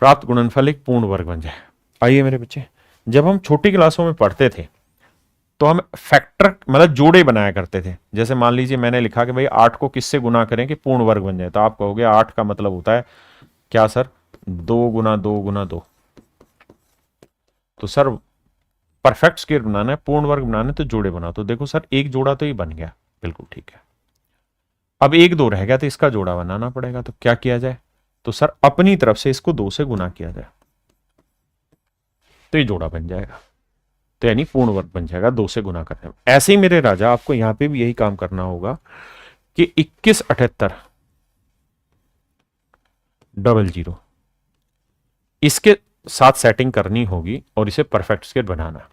प्राप्त गुणनफल एक पूर्ण वर्ग बन जाए. आइए मेरे बच्चे, जब हम छोटी क्लासों में पढ़ते थे तो हम फैक्टर मतलब जोड़े बनाया करते थे. जैसे मान लीजिए मैंने लिखा कि भाई 8 को किससे गुना करें कि पूर्ण वर्ग बन जाए. तो आप कहोगे 8 का मतलब होता है क्या सर? 2 गुना 2 गुना 2. तो सर परफेक्ट स्क्वायर बनाना है, पूर्ण वर्ग बनाना है तो जोड़े बनाओ. तो देखो सर एक जोड़ा तो ये बन गया, बिल्कुल ठीक है. अब एक दो रह गया तो इसका जोड़ा बनाना पड़ेगा. तो क्या किया जाए? तो सर अपनी तरफ से इसको 2 से गुना किया जाए तो ये जोड़ा बन जाएगा. तो यानी पूर्ण वर्ग बन जाएगा 2 से गुना करने में. ऐसे ही मेरे राजा आपको यहां पे भी यही काम करना होगा कि 2178 डबल जीरो इसके साथ सेटिंग करनी होगी और इसे परफेक्ट स्क्वायर बनाना.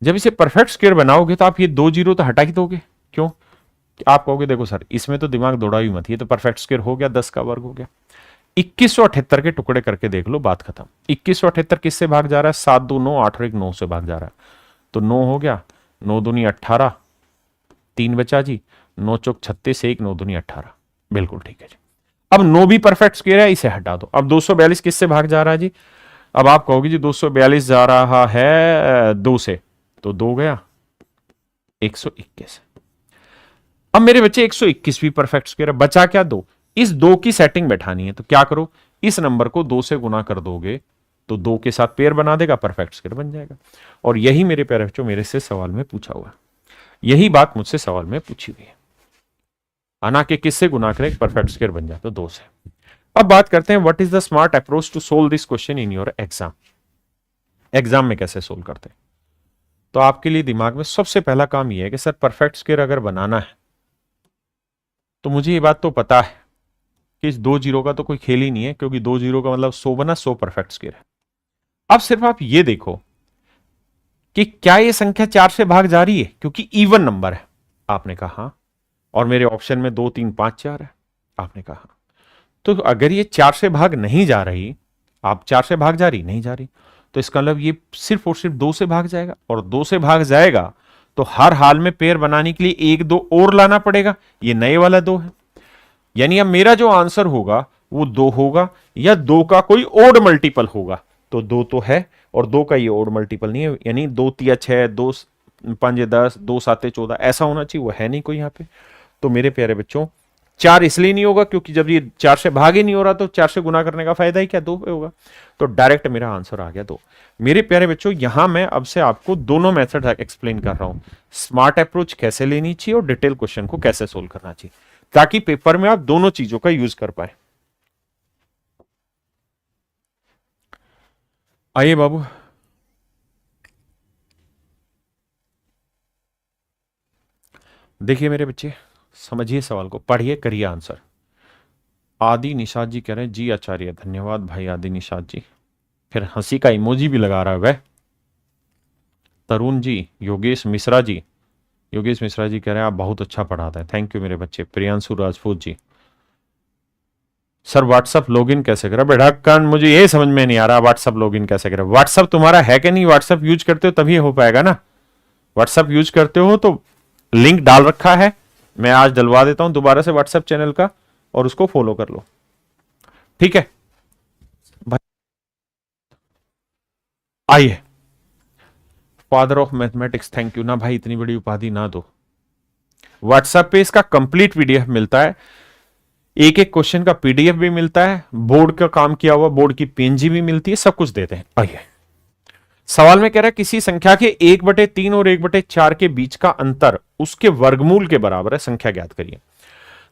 जब इसे परफेक्ट स्क्वायर बनाओगे तो आप ये 2 जीरो तो हटा ही दोगे. क्यों? आप कहोगे देखो सर इसमें तो दिमाग दौड़ा ही मत, ये तो परफेक्ट स्क्वायर हो गया, 10 का वर्ग हो गया. 2178 के टुकड़े करके देख लो, बात खत्म. 2178 किससे भाग जा रहा है? 7 2 9, 8 और 1 9 से भाग जा रहा है. तो 9 हो गया, 9 दूनी 18, 3 बचा जी, 9 चौक 36, 1 9 दूनी 18. बिल्कुल ठीक है जी. अब 9 भी परफेक्ट स्क्वायर है, इसे हटा दो. अब 242 किससे भाग जा रहा है जी? अब आप कहोगे जी 242 जा रहा है 2 से, तो 2 गया 121. अब मेरे बच्चे 121 भी परफेक्ट स्क्वायर है, बचा क्या? 2. इस 2 की सेटिंग बैठानी है तो क्या करो, इस नंबर को 2 से गुना कर दोगे तो 2 के साथ पेयर बना देगा, परफेक्ट स्क्वायर बन जाएगा. और यही मेरे प्यारे बच्चों मेरे से सवाल में पूछा हुआ है. यही बात मुझसे सवाल में पूछी हुई है. आना के किससे गुना करें परफेक्ट स्क्वायर बन जाए? तो 2 से. अब बात करते हैं what is the smart approach to solve this question in your exam. Exam में कैसे सोल्व करते हैं? तो आपके लिए दिमाग में सबसे पहला काम यह है कि सर परफेक्ट स्क्वायर अगर बनाना है तो मुझे ये बात तो पता है कि इस 2 जीरो का तो कोई खेल ही नहीं है, क्योंकि 2 जीरो का मतलब 100 बना, 100 परफेक्ट स्क्वायर है. अब सिर्फ आप ये देखो कि क्या ये संख्या 4 से भाग जा रही है, क्योंकि इवन नंबर है. आपने कहा हाँ. और मेरे ऑप्शन में 2 3 5 4 है. आपने कहा हाँ. तो अगर ये 4 से भाग नहीं जा रही, आप 4 से भाग जा रही नहीं जा रही, तो इसका मतलब ये सिर्फ और सिर्फ 2 से भाग जाएगा. और 2 से भाग जाएगा तो हर हाल में पेयर बनाने के लिए 1 2 और लाना पड़ेगा. ये नए वाला 2 है. यानी अब मेरा जो आंसर होगा वो 2 होगा या 2 का कोई ओड मल्टीपल होगा. तो 2 तो है और 2 का ये ओड मल्टीपल नहीं है. यानी 2 3 6, 2 5 10, 2 7 14 ऐसा होना चाहिए, वो है नहीं कोई यहाँ पे. तो मेरे प्यारे बच्चों 4 इसलिए नहीं होगा क्योंकि जब ये 4 से भाग ही नहीं हो रहा तो 4 से गुना करने का फायदा ही क्या, 2 पे होगा। तो डायरेक्ट मेरा आंसर आ गया 2। मेरे प्यारे बच्चों, यहां मैं अब से आपको दोनों मेथड एक्सप्लेन कर रहा हूं, स्मार्ट अप्रोच कैसे लेनी चाहिए और डिटेल क्वेश्चन को कैसे सोल्व करना चाहिए, ताकि पेपर में आप दोनों चीजों का यूज कर पाए। आइए बाबू, देखिए मेरे बच्चे, समझिए सवाल को, पढ़िए, करिए आंसर। आदि निषाद जी कह रहे हैं जी आचार्य, धन्यवाद भाई आदि निषाद जी। फिर हंसी का इमोजी भी लगा रहा है वह। तरुण जी, योगेश मिश्रा जी कह रहे हैं आप बहुत अच्छा पढ़ाते हैं, थैंक यू मेरे बच्चे। Priyanshu Rajput ji, sir WhatsApp login कैसे करें? बेटा कान, मुझे ये समझ में नहीं आ रहा व्हाट्सअप लॉगिन कैसे करें। व्हाट्सअप तुम्हारा है कि नहीं? व्हाट्सअप यूज करते हो तभी हो पाएगा ना। व्हाट्सअप यूज करते हो तो लिंक डाल रखा है, मैं आज डलवा देता हूं दोबारा से व्हाट्सएप चैनल का, और उसको फॉलो कर लो, ठीक है भाई। आइए, father of mathematics, thank you ना भाई, इतनी बड़ी उपाधि ना दो। व्हाट्सएप पे इसका कंप्लीट पीडीएफ मिलता है, एक एक क्वेश्चन का पीडीएफ भी मिलता है, बोर्ड का काम किया हुआ बोर्ड की पीएनजी भी मिलती है, सब कुछ देते हैं। आइए, सवाल में कह रहा है किसी संख्या के 1/3 और 1/4 के बीच का अंतर उसके वर्गमूल के बराबर है, संख्या ज्ञात करिए।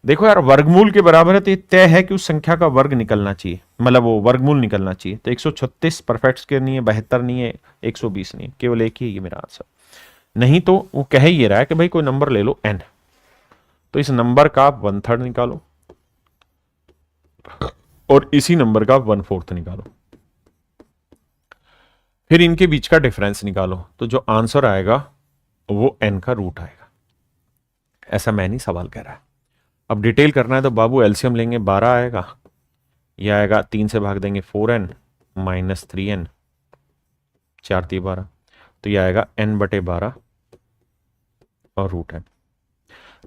देखो यार, वर्गमूल के बराबर है तो ये तय है कि उस संख्या का वर्ग निकलना चाहिए, मतलब वो वर्गमूल निकलना चाहिए। तो 136 परफेक्ट स्क्वायर नहीं है, 72 नहीं है, 120 नहीं है, केवल एक ही है ये मेरा आंसर। नहीं तो वो कह ही रहा है कि भाई कोई नंबर ले लो n, तो इस नंबर का आप 1/3 निकालो और इसी नंबर का आप 1/4 निकालो, फिर इनके बीच का डिफरेंस निकालो, तो जो आंसर आएगा वो n का रूट आएगा। ऐसा मैं नहीं, सवाल कह रहा है। अब डिटेल करना है तो बाबू एलसीएम लेंगे, 12 आएगा, यह आएगा 3 से भाग देंगे 4n माइनस 3n, 4 3 12, तो यह आएगा n/12 और रूट n।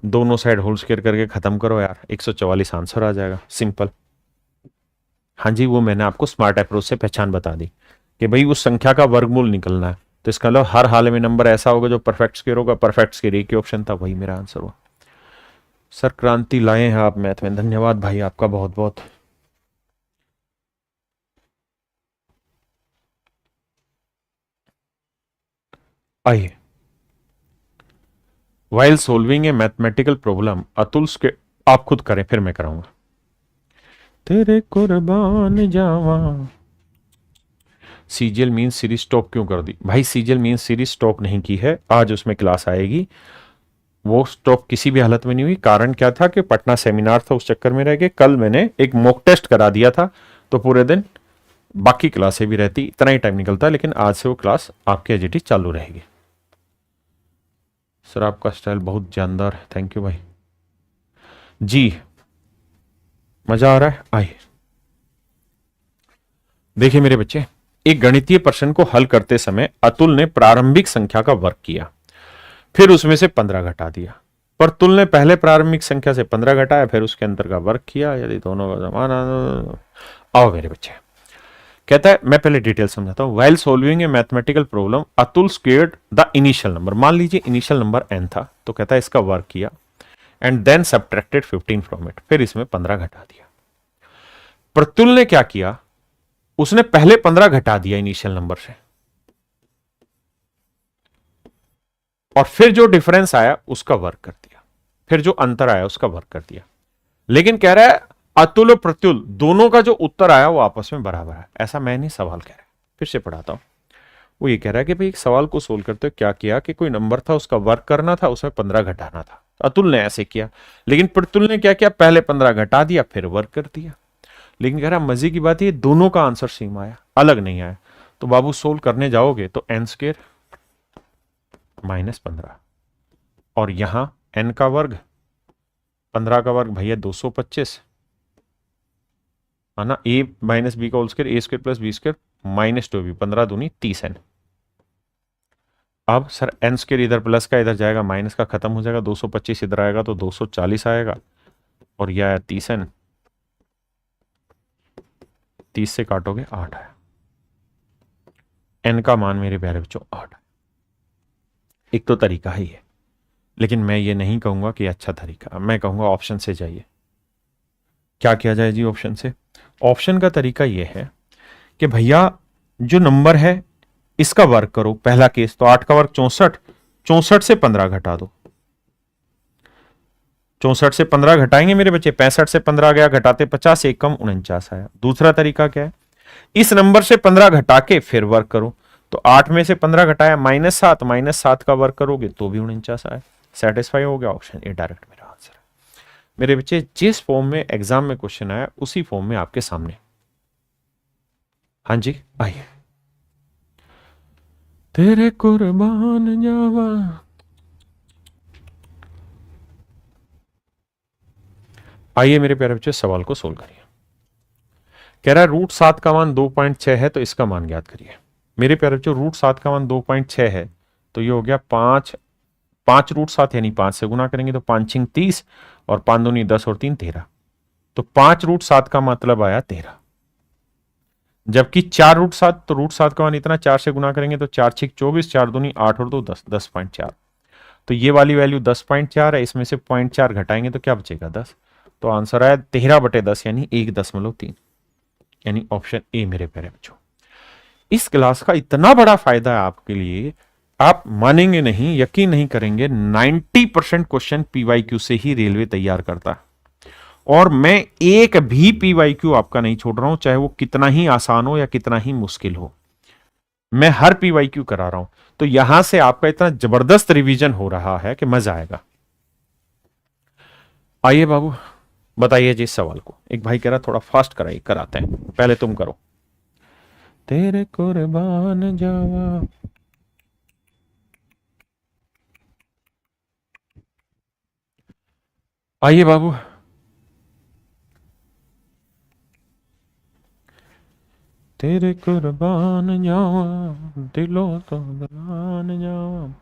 दोनों साइड होल स्क्वायर करके खत्म करो यार, 144 आंसर आ जाएगा, सिंपल। हाँ जी, वो मैंने आपको स्मार्ट अप्रोच से पहचान बता दी कि भाई उस संख्या का वर्गमूल निकलना है, तो इसका मतलब हर हाल में नंबर ऐसा होगा जो परफेक्ट स्क्वायर होगा। परफेक्ट स्क्वायर एक ही ऑप्शन था, वही मेरा आंसर हुआ। सर क्रांति लाए हैं आप मैथ में, धन्यवाद भाई आपका बहुत बहुत। आइए, वाइल सोल्विंग ए मैथमेटिकल प्रॉब्लम, अतुल के आप खुद करें फिर मैं कराऊंगा। तेरे कुर्बान जावा। सीजीएल मीन सीरीज स्टॉप क्यों कर दी? भाई सीजीएल मीन सीरीज स्टॉप नहीं की है, आज उसमें क्लास आएगी। वो स्टॉप किसी भी हालत में नहीं हुई। कारण क्या था कि पटना सेमिनार था, उस चक्कर में रह गए। कल मैंने एक मॉक टेस्ट करा दिया था, तो पूरे दिन बाकी क्लासें भी रहती, इतना ही टाइम निकलता है। लेकिन आज से वो क्लास आपके एजीटी चालू रहेगी। सर आपका स्टाइल बहुत जानदार है, थैंक यू भाई जी, मजा आ रहा है। आइए देखिए मेरे बच्चे, एक गणितीय प्रश्न को हल करते समय अतुल ने प्रारंभिक संख्या का वर्ग किया, फिर उसमें से 15 घटा दिया। पर तुल ने पहले प्रारंभिक संख्या से 15 घटाया, फिर उसके अंतर का वर्ग किया, यदि दोनों का समान। आओ मेरे बच्चे, कहता है, मैं पहले डिटेल समझाता हूं। While solving A mathematical problem Atul squared the initial number, मान लीजिए इनिशियल नंबर n था, तो कहता है इसका वर्ग किया, and then subtracted 15 from it, फिर इसमें 15 घटा दिया। प्रतुल ने क्या किया, उसने पहले 15 घटा दिया इनिशियल नंबर से, और फिर जो डिफरेंस आया उसका वर्ग कर दिया, फिर जो अंतर आया उसका वर्ग कर दिया। लेकिन कह रहा है अतुल और प्रत्युल दोनों का जो उत्तर आया वो आपस में बराबर है। ऐसा मैं नहीं, सवाल कह रहा है, फिर से पढ़ाता हूं। वो ये कह रहा है कि भाई एक सवाल को सोल्व करते क्या किया कि कोई नंबर था, उसका वर्ग करना था, उसमें 15 घटाना था। अतुल ने ऐसे किया, लेकिन प्रतुल ने क्या किया, पहले 15 घटा दिया फिर वर्ग कर दिया। लेकिन कह रहा मजे की बात ये दोनों का आंसर सेम आया, अलग नहीं आया। तो बाबू सोल्व करने जाओगे तो n स्क्वायर माइनस 15, और यहां n का वर्ग, 15 का वर्ग भैया 225 है ना, a माइनस बी का whole square, a square plus B square minus 2b, 15 दूनी 30n। अब सर n स्क्वायर इधर प्लस का इधर जाएगा, माइनस का खत्म हो जाएगा, 225 इधर आएगा तो 240 आएगा, और यह है 30n, 30 से काटोगे 8 आया। n का मान मेरे प्यारे बच्चों 8। एक तो तरीका ही है, लेकिन मैं ये नहीं कहूंगा कि अच्छा तरीका, मैं कहूंगा ऑप्शन से जाइए। क्या किया जाए जी ऑप्शन से? ऑप्शन का तरीका यह है कि भैया जो नंबर है इसका वर्ग करो, पहला केस तो 8 का वर्ग 64, 64 से 15 घटा दो, 64 से 15 घटाएंगे मेरे बच्चे, 65 से 15 गया, घटाते 50, एक कम 49 आया। दूसरा तरीका क्या है, इस नंबर से 15 घटा के फिर वर्ग करो, तो 8 में से 15 घटाया -7, -7 का वर्ग करोगे तो भी 49 आया। सेटिस्फाई हो गया, ऑप्शन ए डायरेक्ट मेरा आंसर है। मेरे बच्चे जिस फॉर्म में एग्जाम में क्वेश्चन आया उसी फॉर्म में आपके सामने। हाँ जी आइए। तेरे कुर्बान जावा, आइए मेरे प्यारे बच्चे सवाल को सोल्व करिए। कह रहा है √7 का मान 2.6 है तो इसका मान ज्ञात करिए। मेरे प्यारे बच्चों √7 का मान 2.6 है तो ये हो गया 5 √7 यानी 5 से गुना करेंगे तो 5 छिंग 30 और 5 दूनी 10 और 3 13, तो 5 √7 का मतलब आया 13। जबकि 4 √7, तो √7 का मान इतना, 4 से गुना करेंगे तो 4 छिक 24, 4 दूनी 8 और 2 10, 10.4। तो ये वाली वैल्यू 10.4 है, इसमें से 0.4 घटाएंगे तो क्या बचेगा 10। तो आंसर आया 13/10 यानी 1.3, यानी ऑप्शन ए मेरे प्यारे बच्चों। इस क्लास का इतना बड़ा फायदा है आपके लिए, आप मानेंगे नहीं, यकीन नहीं करेंगे, 90% क्वेश्चन पीवाईक्यू से ही रेलवे तैयार करता है। और मैं एक भी पीवाईक्यू आपका नहीं छोड़ रहा हूं, चाहे वो कितना ही आसान हो या कितना ही मुश्किल हो, मैं हर पीवाईक्यू करा रहा हूं। तो यहां से आपका इतना जबरदस्त रिवीजन हो रहा है कि मजा आएगा। आइए बाबू बताइए जी इस सवाल को। एक भाई कह रहा थोड़ा फास्ट कराइए, कराते हैं, पहले तुम करो। तेरे कुर्बान जावा, आइए बाबू। तेरे कुर्बान जावा, दिलों तो कुर्बान जावा।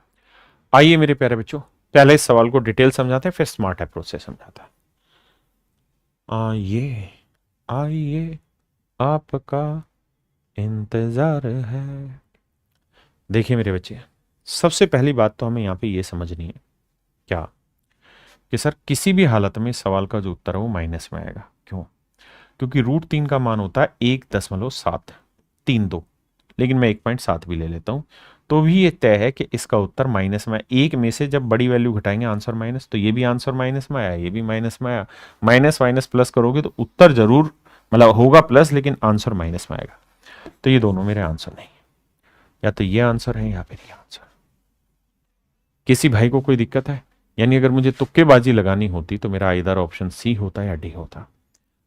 आइए मेरे प्यारे बच्चों, पहले इस सवाल को डिटेल समझाते हैं, फिर स्मार्ट अप्रोच से समझाता है। आइए आइए आपका इंतजार है। देखिए मेरे बच्चे, सबसे पहली बात तो हमें यहाँ पे ये समझनी है क्या, कि सर किसी भी हालत में इस सवाल का जो उत्तर है वो माइनस में आएगा। क्यों? क्योंकि √3 का मान होता है 1.732, लेकिन मैं 1.7 भी ले लेता हूं, तो भी ये तय है कि इसका उत्तर माइनस में, एक में से जब बड़ी वैल्यू घटाएंगे आंसर माइनस, तो ये भी आंसर माइनस में आया, ये भी माइनस में आया। माइनस माइनस प्लस करोगे तो उत्तर जरूर मतलब होगा प्लस, लेकिन आंसर माइनस में आएगा। तो ये दोनों मेरे आंसर नहीं, या तो ये आंसर है या फिर ये आंसर। किसी भाई को कोई दिक्कत है? यानी अगर मुझे तुक्केबाजी लगानी होती तो मेरा इधर ऑप्शन सी होता या डी होता।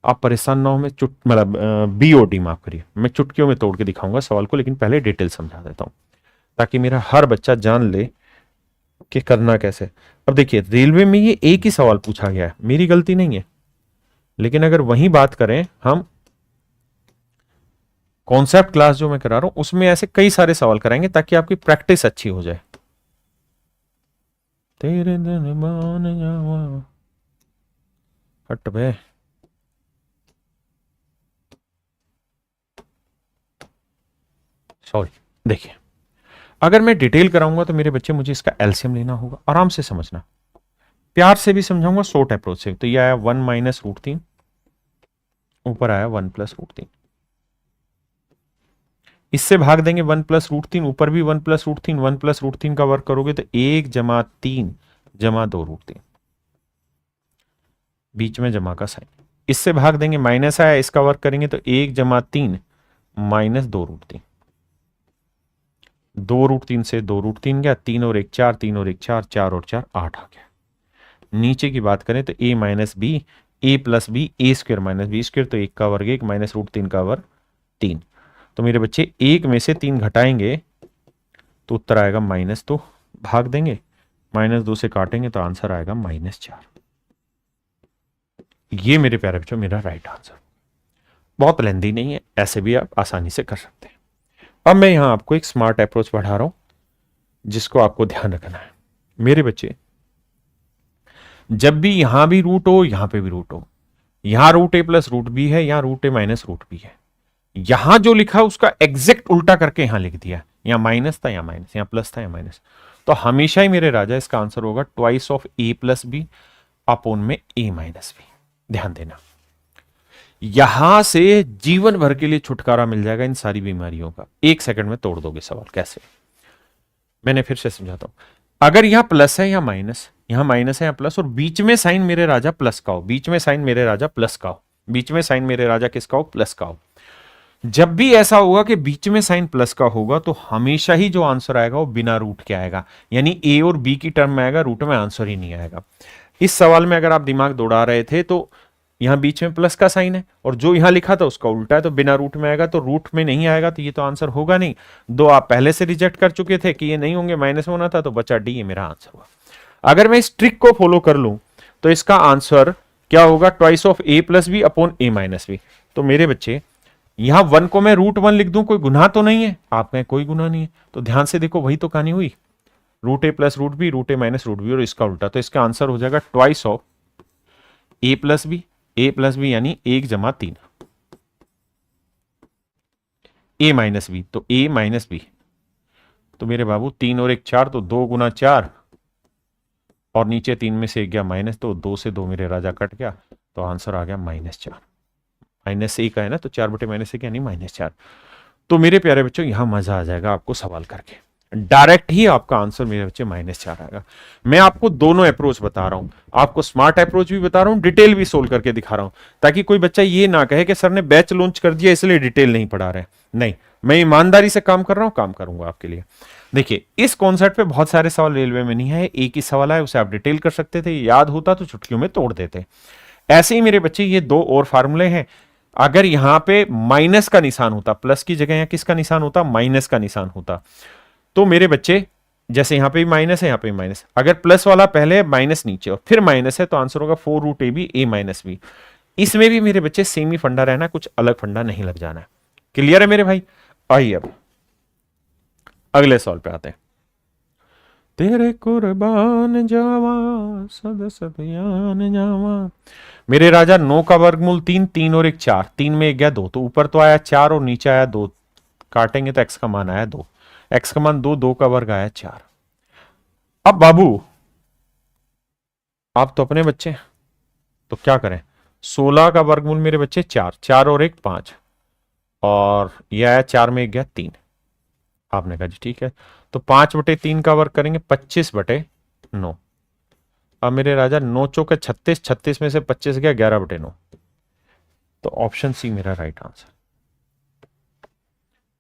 आप परेशान ना हो, मैं मतलब BOD माफ करिए, मैं चुटकियों में तोड़ के दिखाऊंगा सवाल को, लेकिन पहले डिटेल समझा देता हूं ताकि मेरा हर बच्चा जान ले कि करना कैसे। अब देखिए रेलवे में ये एक ही सवाल पूछा गया है, मेरी गलती नहीं है, लेकिन अगर वही बात करें हम कॉन्सेप्ट क्लास जो मैं करा रहा हूं उसमें ऐसे कई सारे सवाल कराएंगे ताकि आपकी प्रैक्टिस अच्छी हो जाए। तेरे दिन मान जावा, हट बे। सॉरी, देखिए अगर मैं डिटेल कराऊंगा तो मेरे बच्चे मुझे इसका एलसीएम लेना होगा, आराम से समझना, प्यार से भी समझाऊंगा, शॉर्ट अप्रोच से। तो ये आया 1 - √3, ऊपर आया 1 + √3, इससे भाग देंगे 1 + √3, ऊपर भी 1 + √3, 1 + √3 का वर्क करोगे तो 1 + 3 + 2 √3, बीच में जमा का साइन, इससे भाग देंगे, माइनस आया, इसका वर्क करेंगे तो 1 + 3 - 2 √3, 2 √3 से 2 √3 गया, 3 और 1 4, 3 और 1 4, 4 और 4 8 आ गया। नीचे की बात करें तो a - b, a + b, a² - b², तो 1 का वर्ग 1 - √3 का वर्ग 3। तो मेरे बच्चे 1 में से 3 घटाएंगे तो उत्तर आएगा -2, भाग देंगे, -2 से काटेंगे तो आंसर आएगा -4। ये मेरे प्यारे बच्चों मेरा राइट आंसर। बहुत लेंदी नहीं है, ऐसे भी आप आसानी से कर सकते हैं। अब मैं यहां आपको एक स्मार्ट अप्रोच पढ़ा रहा हूं जिसको आपको ध्यान रखना है। मेरे बच्चे जब भी यहां भी रूट हो, यहां पे भी रूट हो, यहां √a + √b है, यहां √a - √b है, यहां जो लिखा उसका एग्जैक्ट उल्टा करके यहां लिख दिया, यहां माइनस था, यहां माइनस, यहां प्लस था, यहां माइनस, तो हमेशा ही मेरे राजा इसका आंसर होगा twice of a + b upon में a - b। ध्यान देना, यहां से जीवन भर के लिए छुटकारा मिल जाएगा इन सारी बीमारियों का। 1 सेकंड में तोड़ दोगे सवाल। कैसे? मैंने फिर से समझाता हूं। अगर यहां प्लस है या माइनस, यहां माइनस है या प्लस, और बीच में साइन मेरे राजा प्लस का हो, बीच में साइन मेरे राजा प्लस का हो, बीच में साइन मेरे राजा किसका हो? प्लस का हो। जब भी ऐसा होगा कि बीच में साइन प्लस का होगा तो हमेशा ही जो आंसर आएगा वो बिना रूट के आएगा, यानी ए और बी की टर्म में आएगा, रूट में आंसर ही नहीं आएगा। इस सवाल में अगर आप दिमाग दौड़ा रहे थे तो यहां बीच में प्लस का साइन है और जो यहां लिखा था उसका उल्टा है, तो बिना रूट में आएगा, तो रूट में नहीं आएगा तो ये तो आंसर होगा नहीं। दो आप पहले से रिजेक्ट कर चुके थे कि ये नहीं होंगे, माइनस में होना था, तो बचा डी, ये मेरा आंसर हुआ। अगर मैं इस ट्रिक को फॉलो कर लूं तो इसका आंसर क्या होगा? Twice of A plus B upon A minus B. तो मेरे बच्चे यहां 1 को मैं √1 लिख दूं, कोई गुनाह तो नहीं है? आप में कोई गुनाह नहीं है, तो ध्यान से देखो, वही तो कहानी हुई। Root A plus root B, root A minus root B, और इसका उल्टा, तो इसका आंसर हो जाएगा twice of A plus B, A plus B यानी 1 जमा 3, ए माइनस बी, तो ए माइनस बी, तो मेरे बाबू 3 और 1 4, तो 2 गुना 4, और नीचे 3 में से 1 गया माइनस, तो 2 से 2 मेरे राजा कट गया, तो आंसर आ गया -4। माइनस 1 का है ना, तो 4 बटे -1 यानी -4। तो मेरे प्यारे बच्चों यहां मजा आ जाएगा आपको सवाल करके, डायरेक्ट ही आपका आंसर मेरे बच्चे -4 आएगा। मैं आपको दोनों अप्रोच बता रहा हूं, आपको स्मार्ट अप्रोच भी बता रहा हूं, डिटेल भी सोल्व करके दिखा रहा हूं, ताकि कोई बच्चा ये ना कहे कि सर ने बैच लॉन्च कर दिया इसलिए डिटेल नहीं पढ़ा रहे। नहीं, मैं ईमानदारी से काम कर रहा हूं, काम करूंगा आपके लिए। देखिए, इस कॉन्सेप्ट पे बहुत सारे सवाल रेलवे में नहीं है, एक ही सवाल है, उसे आप डिटेल कर सकते थे, याद होता तो चुटकियों में तोड़ देते। ऐसे ही मेरे बच्चे ये 2 और फार्मूले हैं। अगर यहां पे माइनस का निशान होता, प्लस की जगह यहां किसका निशान होता? माइनस का निशान होता, तो मेरे बच्चे जैसे यहां पे भी माइनस है, यहां पे भी माइनस, अगर प्लस वाला पहले माइनस नीचे और फिर माइनस है तो आंसर होगा 4 √a B A minus B. इसमें भी मेरे बच्चे सेम ही फंडा रहना, कुछ अलग फंडा नहीं लग जाना है। क्लियर है मेरे भाई? आइए अब अगले सवाल पे आते हैं। तेरे कुर्बान जावा सद सदयान जावा। मेरे राजा 9 का वर्गमूल 3, 3 और 1 4, 3 में 1 गया 2, तो ऊपर तो आया 4 और नीचे आया 2, काटेंगे तो एक्स का मान आया 2, एक्स का मान 2, 2 का वर्ग आया 4। अब बाबू आप तो अपने बच्चे, तो क्या करें? 16 का वर्गमूल मेरे बच्चे 4, 4 और 1 5, और यह आया 4 में 1 गया 3। आपने कहा जी ठीक है, तो 5/3 का वर्ग करेंगे 25/9। अब मेरे राजा 9 चौके 36, 36 में से 25 गया 11/9, तो ऑप्शन सी मेरा राइट आंसर।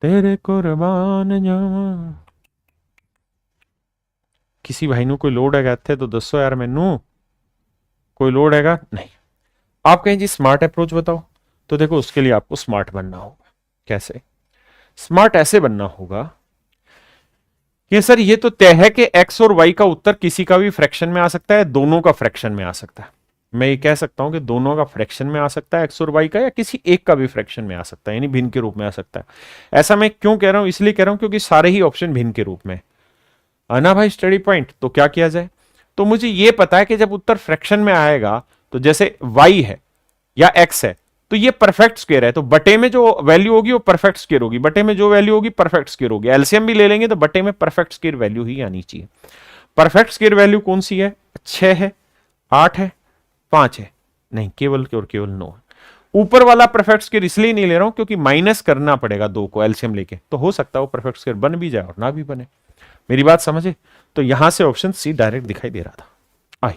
तेरे कुर्बान जावा। किसी भाई नु कोई लोड है थे तो दसो यार, मैनू कोई लोड हैगा? नहीं। आप कहें जी स्मार्ट अप्रोच बताओ, तो देखो उसके लिए आपको स्मार्ट बनना होगा। कैसे स्मार्ट? ऐसे बनना होगा कि सर ये तो तय है कि एक्स और वाई का उत्तर किसी का भी फ्रैक्शन में आ सकता है, दोनों का फ्रैक्शन में आ सकता है। मैं ये कह सकता हूं कि दोनों का फ्रैक्शन में आ सकता है एक्स और वाई का, या किसी एक का भी फ्रैक्शन में आ सकता है, यानी भिन्न के रूप में आ सकता है। ऐसा मैं क्यों कह रहा हूं? इसलिए कह रहा हूं क्योंकि सारे ही ऑप्शन भिन्न के रूप में आना भाई स्टडी पॉइंट। तो क्या किया जाए? तो मुझे यह पता है कि जब उत्तर फ्रैक्शन में आएगा तो जैसे y है या x है तो ये परफेक्ट स्क्वायर है, तो बटे में जो वैल्यू होगी वो परफेक्ट स्क्वायर होगी, बटे में जो वैल्यू होगी परफेक्ट स्क्वायर होगी। एलसीएम भी ले लेंगे तो बटे में परफेक्ट स्क्वायर वैल्यू ही आनी चाहिए। परफेक्ट स्क्वायर वैल्यू कौन सी है? 6 है, 8 है, 5 है, नहीं, केवल और केवल 9 है। ऊपर वाला परफेक्ट स्क्वायर इसलिए नहीं ले रहा हूं क्योंकि माइनस करना पड़ेगा 2 को एलसीएम लेके, तो हो सकता है वो परफेक्ट स्क्वायर बन भी जाए और ना भी बने। मेरी बात समझे? तो यहां से ऑप्शन सी डायरेक्ट दिखाई दे रहा था। आई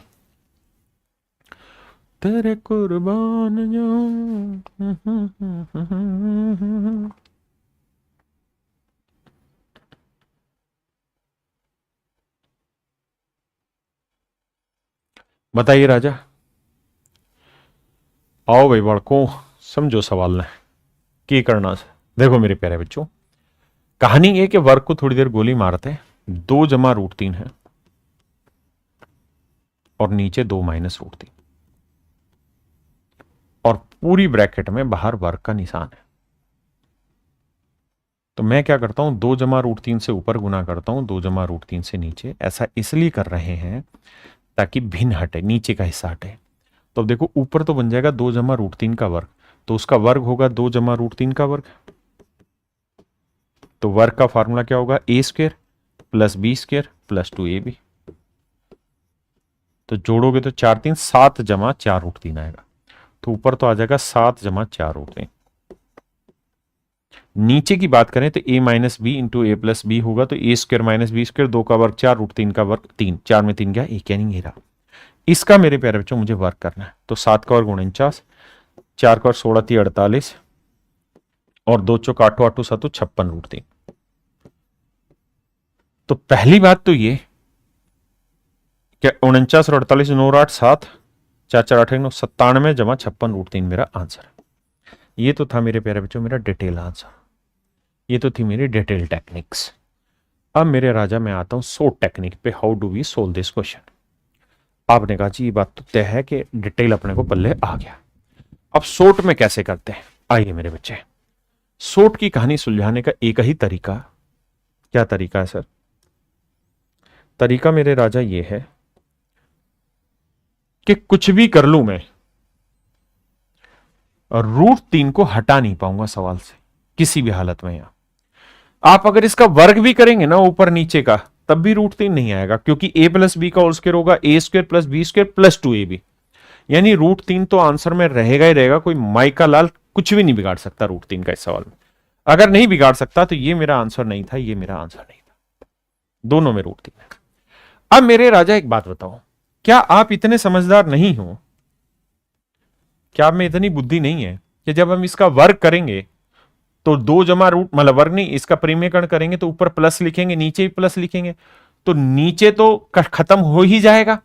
तेरे कुर्बान जाऊं। बताइए राजा, आओ भाई बड़को, समझो सवाल ने की करना से। देखो मेरे प्यारे बच्चों, कहानी ये कि वर्ग को थोड़ी देर गोली मारते हैं, 2 जमा √3 है और नीचे 2 माइनस √3, और पूरी ब्रैकेट में बाहर वर्ग का निशान है। तो मैं क्या करता हूं, 2 जमा √3 से ऊपर गुना करता हूं, 2 जमा √3 से नीचे। ऐसा इसलिए कर रहे हैं ताकि भिन्न हटे, नीचे का हिस्सा हटे। तो अब देखो ऊपर तो बन जाएगा 2 जमा √3 का वर्ग, तो उसका वर्ग होगा 2 जमा √3 का वर्ग। तो वर्ग का फार्मूला क्या होगा? a² + b² + 2ab। तो जोड़ोगे तो 4 3 7 जमा 4 √3 आएगा। तो ऊपर तो आ जाएगा 7 जमा 4 रूट 3। नीचे की बात करें तो a minus B into A plus B होगा, तो A square minus B square, 2 का वर्ग 4, रूट 3 का वर्ग 3, 4 में 3 गया, एक यानी ये रहा। इसका मेरे प्यारे बच्चों मुझे वर्क करना है, तो 7 का वर्ग 49, 4 का वर्ग 16 3 48, और 2 चौक 8 8 7 56 रूट 3। तो पहली बात तो ये क्या 49 और 48 9 8 7 4 4 8 9 97 जमा 56 रूट 3 मेरा आंसर है। ये तो था मेरे प्यारे बच्चों मेरा डिटेल आंसर, ये तो थी मेरी डिटेल टेक्निक्स। अब मेरे राजा मैं आता हूं सोर्ट टेक्निक पे, how do we solve this question. आपने कहा जी ये बात तो तय है कि डिटेल अपने को पल्ले आ गया, अब सोर्ट में कैसे करते हैं। आइए मेरे बच्चे, सोर्ट की कहानी सुलझाने का एक ही तरीका, क्या तरीका है सर? तरीका मेरे राजा ये है कि कुछ भी कर लूं मैं, रूट 3 को हटा नहीं पाऊंगा सवाल से किसी भी हालत में। यहां आप अगर इसका वर्ग भी करेंगे ना ऊपर नीचे का, तब भी रूट 3 नहीं आएगा, क्योंकि a प्लस बी का होल स्क्वायर होगा A square plus B square plus 2ab, यानी रूट 3 तो आंसर में रहेगा ही रहेगा। कोई माइका लाल कुछ भी नहीं बिगाड़ सकता रूट 3 का इस सवाल में। अगर नहीं बिगाड़ सकता तो ये मेरा आंसर नहीं था, ये मेरा आंसर नहीं था, दोनों में रूट 3 है। अब मेरे राजा एक बात बताओ, क्या आप इतने समझदार नहीं हो, क्या आप में इतनी बुद्धि नहीं है कि जब हम इसका वर्ग करेंगे तो 2 जमा रूट, मतलब वर्ग नहीं, इसका परिमेयकरण करेंगे तो ऊपर प्लस लिखेंगे, नीचे भी प्लस लिखेंगे, तो नीचे तो खत्म हो ही जाएगा।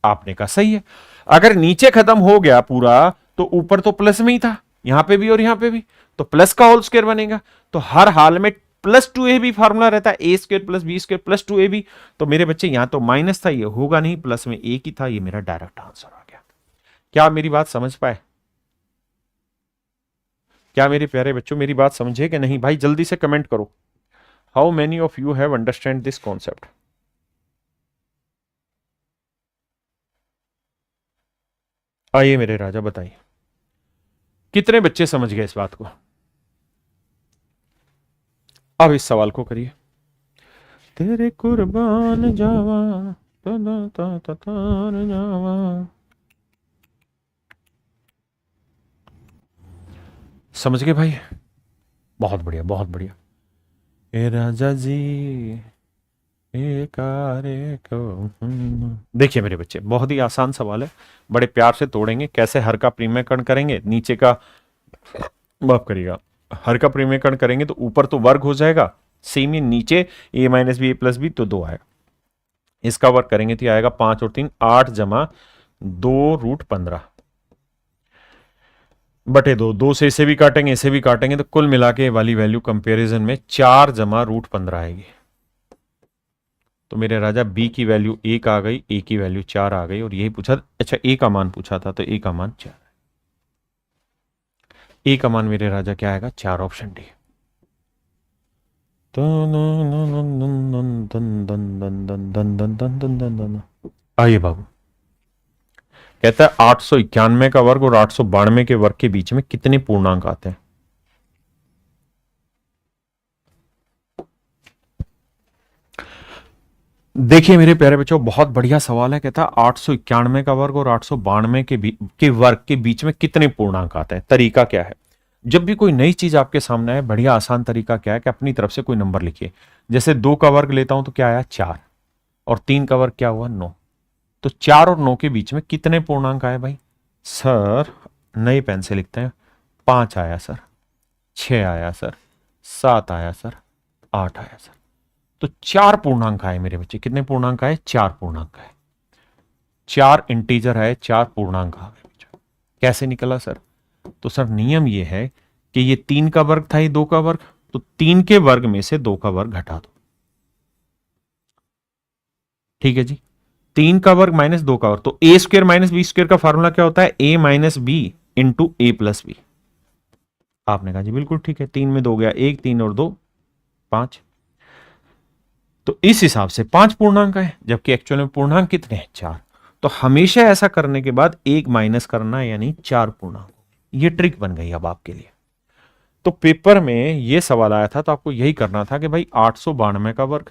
आपने कहा सही है, अगर नीचे खत्म हो गया पूरा तो ऊपर तो प्लस में ही था, यहां पे भी और यहां पे भी, तो प्लस का होल स्क्वायर बनेगा। तो हर हाल में प्लस 2ab फॉर्मूला रहता है, A square plus B square plus 2ab। तो मेरे बच्चे यहां तो माइनस था, ये होगा नहीं, प्लस में एक ही था, ये मेरा डायरेक्ट आंसर आ गया। क्या आप मेरी बात समझ पाए? क्या मेरे प्यारे बच्चों मेरी बात समझे कि नहीं? भाई जल्दी से कमेंट करो, how many of you have understand this concept. आइए मेरे राजा बताइए, कितने बच्चे समझ गए इस बात को? अब इस सवाल को करिए, तेरे कुर्बान जावा जावा। समझ गए भाई? बहुत बढ़िया, बहुत बढ़िया। ए राजा जी देखिए मेरे बच्चे, बहुत ही आसान सवाल है, बड़े प्यार से तोड़ेंगे। कैसे? हर का परिमेयकरण करेंगे, नीचे का माफ करिएगा, हर का परिमेयकरण करेंगे तो ऊपर तो वर्ग हो जाएगा, सेम ही नीचे a minus B A plus B, तो 2 आएगा। इसका वर्ग करेंगे तो आएगा 5 और 3 8 जमा 2 रूट 15 बटे 2, 2 से इसे भी काटेंगे इसे भी काटेंगे, तो कुल मिला के वाली वैल्यू कंपैरिजन में 4 जमा रूट 15 आएगी। तो मेरे राजा b की वैल्यू 1 आ गई, a की वैल्यू 4 आ गई, और यही पूछा, अच्छा a का मान पूछा था, तो a का मान 4, a का मान मेरे राजा क्या आएगा? 4, ऑप्शन डी। आइए बाबू, कहता है 891 का वर्ग और 892 के वर्ग के बीच में कितने पूर्णांक आते हैं? देखिए मेरे प्यारे बच्चों, बहुत बढ़िया सवाल है। कहता है 891 का वर्ग और 892 के वर्ग के बीच में कितने पूर्णांक आते हैं? तरीका क्या है? जब भी कोई नई चीज आपके सामने आए, बढ़िया आसान तरीका क्या है कि अपनी तरफ से कोई नंबर लिखिए। जैसे 2 का वर्ग लेता हूं तो क्या आया? 4, और 3 का वर्ग क्या हुआ? 9। तो 4 और 9 के बीच में कितने पूर्णांक आए भाई? सर नए पेन से लिखते हैं, 5 आया सर, 6 आया सर, 7 आया सर, 8 आया सर। तो 4 पूर्णांक आए मेरे बच्चे। कितने पूर्णांक आए? 4 पूर्णांक आए, 4 इंटीजर है, 4 पूर्णांक आ गए। कैसे निकला सर? तो सर नियम यह है कि ये 3 का वर्ग था, ये 2 का वर्ग, तो 3 के वर्ग में से 2 का वर्ग घटा दो। ठीक है जी, 3 का वर्ग माइनस 2 का वर्ग, तो ए स्क्वायर माइनस बी स्क्वायर का फॉर्मूला क्या होता है? ए minus B into A plus B. आपने कहा जी बिल्कुल ठीक है, 3 में 2 गया 1, 3 और 2 5। तो इस हिसाब से 5 पूर्णांक है, जबकि एक्चुअल में पूर्णांक कितने हैं? 4। तो हमेशा ऐसा करने के बाद 1 माइनस करना, यानी 4 पूर्णांक। ये ट्रिक बन गई अब आपके लिए। तो पेपर में ये सवाल आया था तो आपको यही करना था कि भाई 892 का वर्ग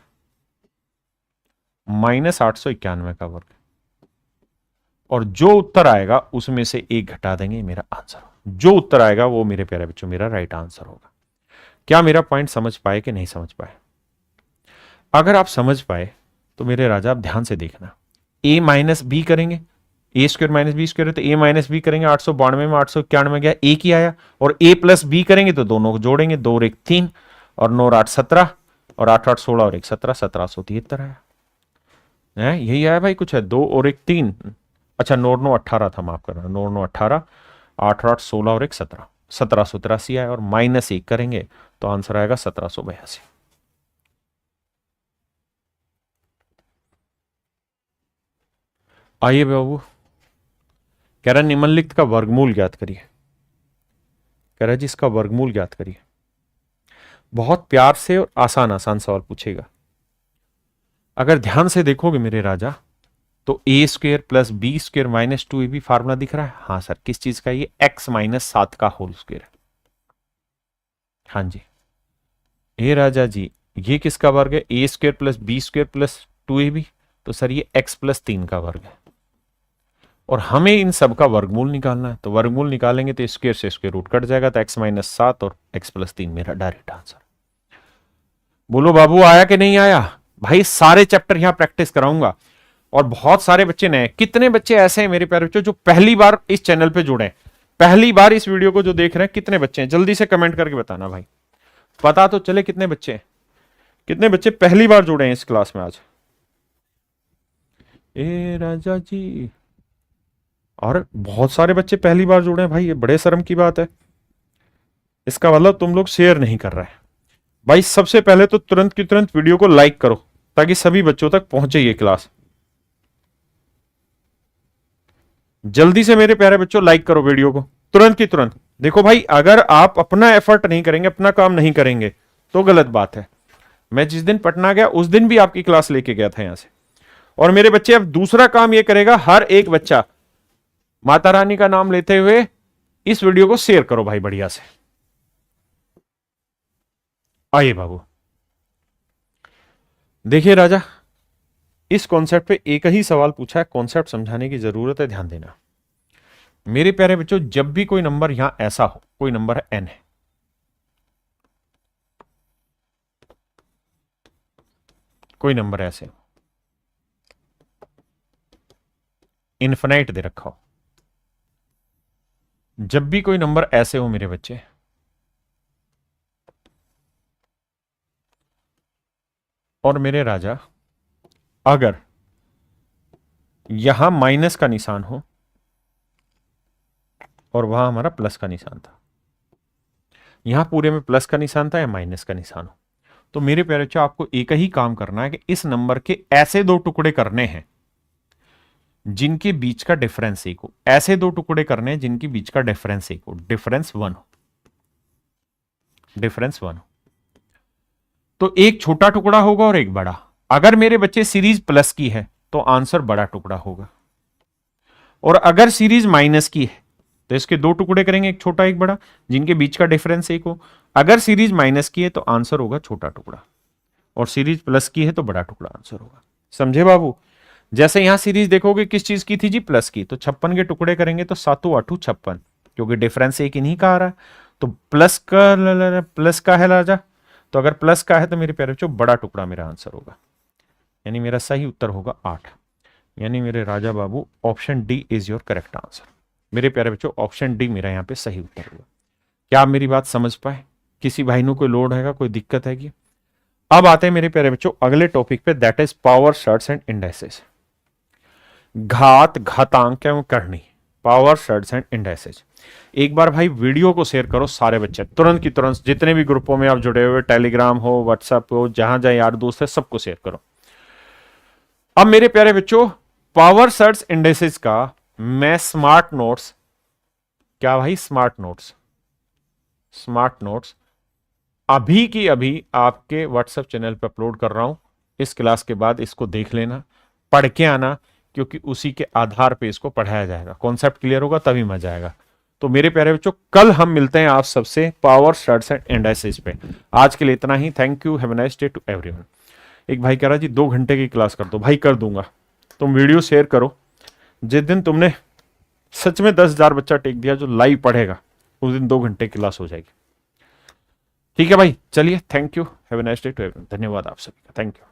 माइनस 891 का वर्ग, और जो उत्तर आएगा उसमें से एक घटा देंगे, मेरा आंसर। जो उत्तर आएगा वो मेरे प्यारे बच्चों मेरा राइट आंसर होगा। क्या मेरा पॉइंट समझ पाए कि नहीं समझ पाए? अगर आप समझ पाए तो मेरे राजा आप ध्यान से देखना। ए माइनस बी करेंगे, ए स्क्वायर माइनस बी स्क्वायर, तो ए माइनस बी करेंगे 892 में 891 गया, एक ही आया। और ए प्लस बी करेंगे तो दोनों को जोड़ेंगे, 2 और 1 3 और 9 और 8 17 और 8 8 16 और 1 17, 1773 आया है। यही आया भाई, कुछ है 2 और 1 3, अच्छा 9 9 18 था, माफ करना, 9 9 18, 8 8 16 और 1 17, 1783 आया। और माइनस 1 करेंगे तो आंसर आएगा 1782। आइए बाबू, कह रहा निम्नलिखित का वर्गमूल ज्ञात करिए। कह रहा जी इसका वर्गमूल ज्ञात करिए। बहुत प्यार से और आसान आसान सवाल पूछेगा। अगर ध्यान से देखोगे मेरे राजा तो A square plus B square minus 2ab formula दिख रहा है। हाँ सर, किस चीज का? ये x माइनस 7 का होल स्क्वेयर है। हाँ जी, ए राजा जी ये किसका वर्ग है? A square plus B square plus 2ab, तो सर ये x प्लस 3 का वर्ग है। और हमें इन सब का वर्गमूल निकालना है, तो वर्गमूल निकालेंगे तो स्क्वेयर से स्क्वेयर रूट कट जाएगा, तो x माइनस 7 और x प्लस 3 मेरा डायरेक्ट आंसर। बोलो बाबू आया कि नहीं आया? भाई सारे चैप्टर यहां प्रैक्टिस कराऊंगा। और बहुत सारे बच्चे नए, कितने बच्चे ऐसे हैं मेरे प्यारे बच्चों जो पहली बार इस चैनल पे जुड़े हैं, पहली बार इस वीडियो को जो देख रहे हैं, कितने बच्चे हैं? जल्दी से कमेंट करके बताना भाई, पता तो चले कितने बच्चे हैं, कितने बच्चे पहली बार जुड़े हैं इस क्लास में आज। ए राजा जी, और बहुत सारे बच्चे पहली बार जुड़े हैं भाई, ये बड़े शर्म की बात है। इसका मतलब तुम लोग शेयर नहीं कर रहे हैं भाई। सबसे पहले तो तुरंत की तुरंत वीडियो को लाइक करो ताकि सभी बच्चों तक पहुंचे ये क्लास। जल्दी से मेरे प्यारे बच्चों लाइक करो वीडियो को तुरंत की तुरंत। देखो भाई, अगर आप अपना एफर्ट नहीं करेंगे, अपना काम नहीं करेंगे तो गलत बात है। मैं जिस दिन पटना गया उस दिन भी आपकी क्लास लेके गया था यहां से। और मेरे बच्चे अब दूसरा काम ये करेगा, हर एक बच्चा माता रानी का नाम लेते हुए इस वीडियो को शेयर करो भाई बढ़िया से। आइए बाबू, देखिए राजा, इस कॉन्सेप्ट पे एक ही सवाल पूछा है, कॉन्सेप्ट समझाने की जरूरत है, ध्यान देना मेरे प्यारे बच्चों। जब भी कोई नंबर यहां ऐसा हो, कोई नंबर है n है, कोई नंबर ऐसे हो, इन्फिनाइट दे रखा हो, जब भी कोई नंबर ऐसे हो मेरे बच्चे, और मेरे राजा अगर यहां माइनस का निशान हो और वहां हमारा प्लस का निशान था, यहां पूरे में प्लस का निशान था या माइनस का निशान हो, तो मेरे प्यारे बच्चों आपको एक ही काम करना है कि इस नंबर के ऐसे 2 टुकड़े करने हैं जिनके बीच का डिफरेंस 1 हो। ऐसे 2 टुकड़े करने हैं जिनके बीच का डिफरेंस 1 हो, डिफरेंस 1 हो, डिफरेंस 1 हो। तो एक छोटा टुकड़ा होगा और एक बड़ा। अगर मेरे बच्चे सीरीज प्लस की है तो आंसर बड़ा टुकड़ा होगा, और अगर सीरीज माइनस की है तो इसके 2 टुकड़े करेंगे, एक छोटा एक बड़ा, जिनके बीच का डिफरेंस 1 हो। अगर सीरीज माइनस की है तो आंसर होगा छोटा टुकड़ा, और सीरीज प्लस की है तो बड़ा टुकड़ा आंसर होगा। समझे बाबू? जैसे यहां सीरीज देखोगे किस चीज की थी जी? प्लस की, तो 56 के टुकड़े करेंगे तो 7 8 56, क्योंकि डिफरेंस एक इन्हीं का आ रहा है, तो प्लस का है राजा। तो अगर प्लस का है तो मेरे प्यारे बच्चों बड़ा टुकड़ा मेरा आंसर होगा, यानी मेरा सही उत्तर होगा 8। यानी मेरे राजा बाबू option D is your correct answer. मेरे प्यारे बच्चों ऑप्शन डी मेरा यहाँ पे सही उत्तर होगा। क्या आप मेरी बात समझ पाए? किसी भाई को कोई लोड है, कोई दिक्कत है? अब आते हैं मेरे प्यारे बच्चों अगले टॉपिक पे, that is power shirts and indices. घात, घातांक एवं करनी, पावर शर्ट्स एंड इंडाइसेस। एक बार भाई वीडियो को शेयर करो सारे बच्चे तुरंत की तुरंत, जितने भी ग्रुपों में आप जुड़े हुए, टेलीग्राम हो, व्हाट्सएप हो, जहां जहां यार दोस्त है सबको शेयर करो। अब मेरे प्यारे बच्चों पावर शर्ट्स इंडाइसेस का मैं स्मार्ट नोट्स, क्या भाई स्मार्ट नोट्स, स्मार्ट नोट्स अभी की अभी आपके व्हाट्सएप चैनल पर अपलोड कर रहा हूं। इस क्लास के बाद इसको देख लेना, पढ़ के आना, क्योंकि उसी के आधार पे इसको पढ़ाया जाएगा। कॉन्सेप्ट क्लियर होगा तभी मजा आएगा। तो मेरे प्यारे बच्चों कल हम मिलते हैं आप सबसे पावर शर्ट्स एंड इंडाइसेस पे। आज के लिए इतना ही। Thank you, have a nice day to everyone. एक भाई कह रहा जी 2 घंटे की क्लास कर दो। भाई कर दूंगा, तुम वीडियो शेयर करो, जिस दिन तुमने सच में 10,000 बच्चा टेक दिया जो लाइव पढ़ेगा, उस दिन 2 घंटे की क्लास हो जाएगी। ठीक है भाई, चलिए, thank you, have a nice day to everyone. धन्यवाद आप सभी का, थैंक यू।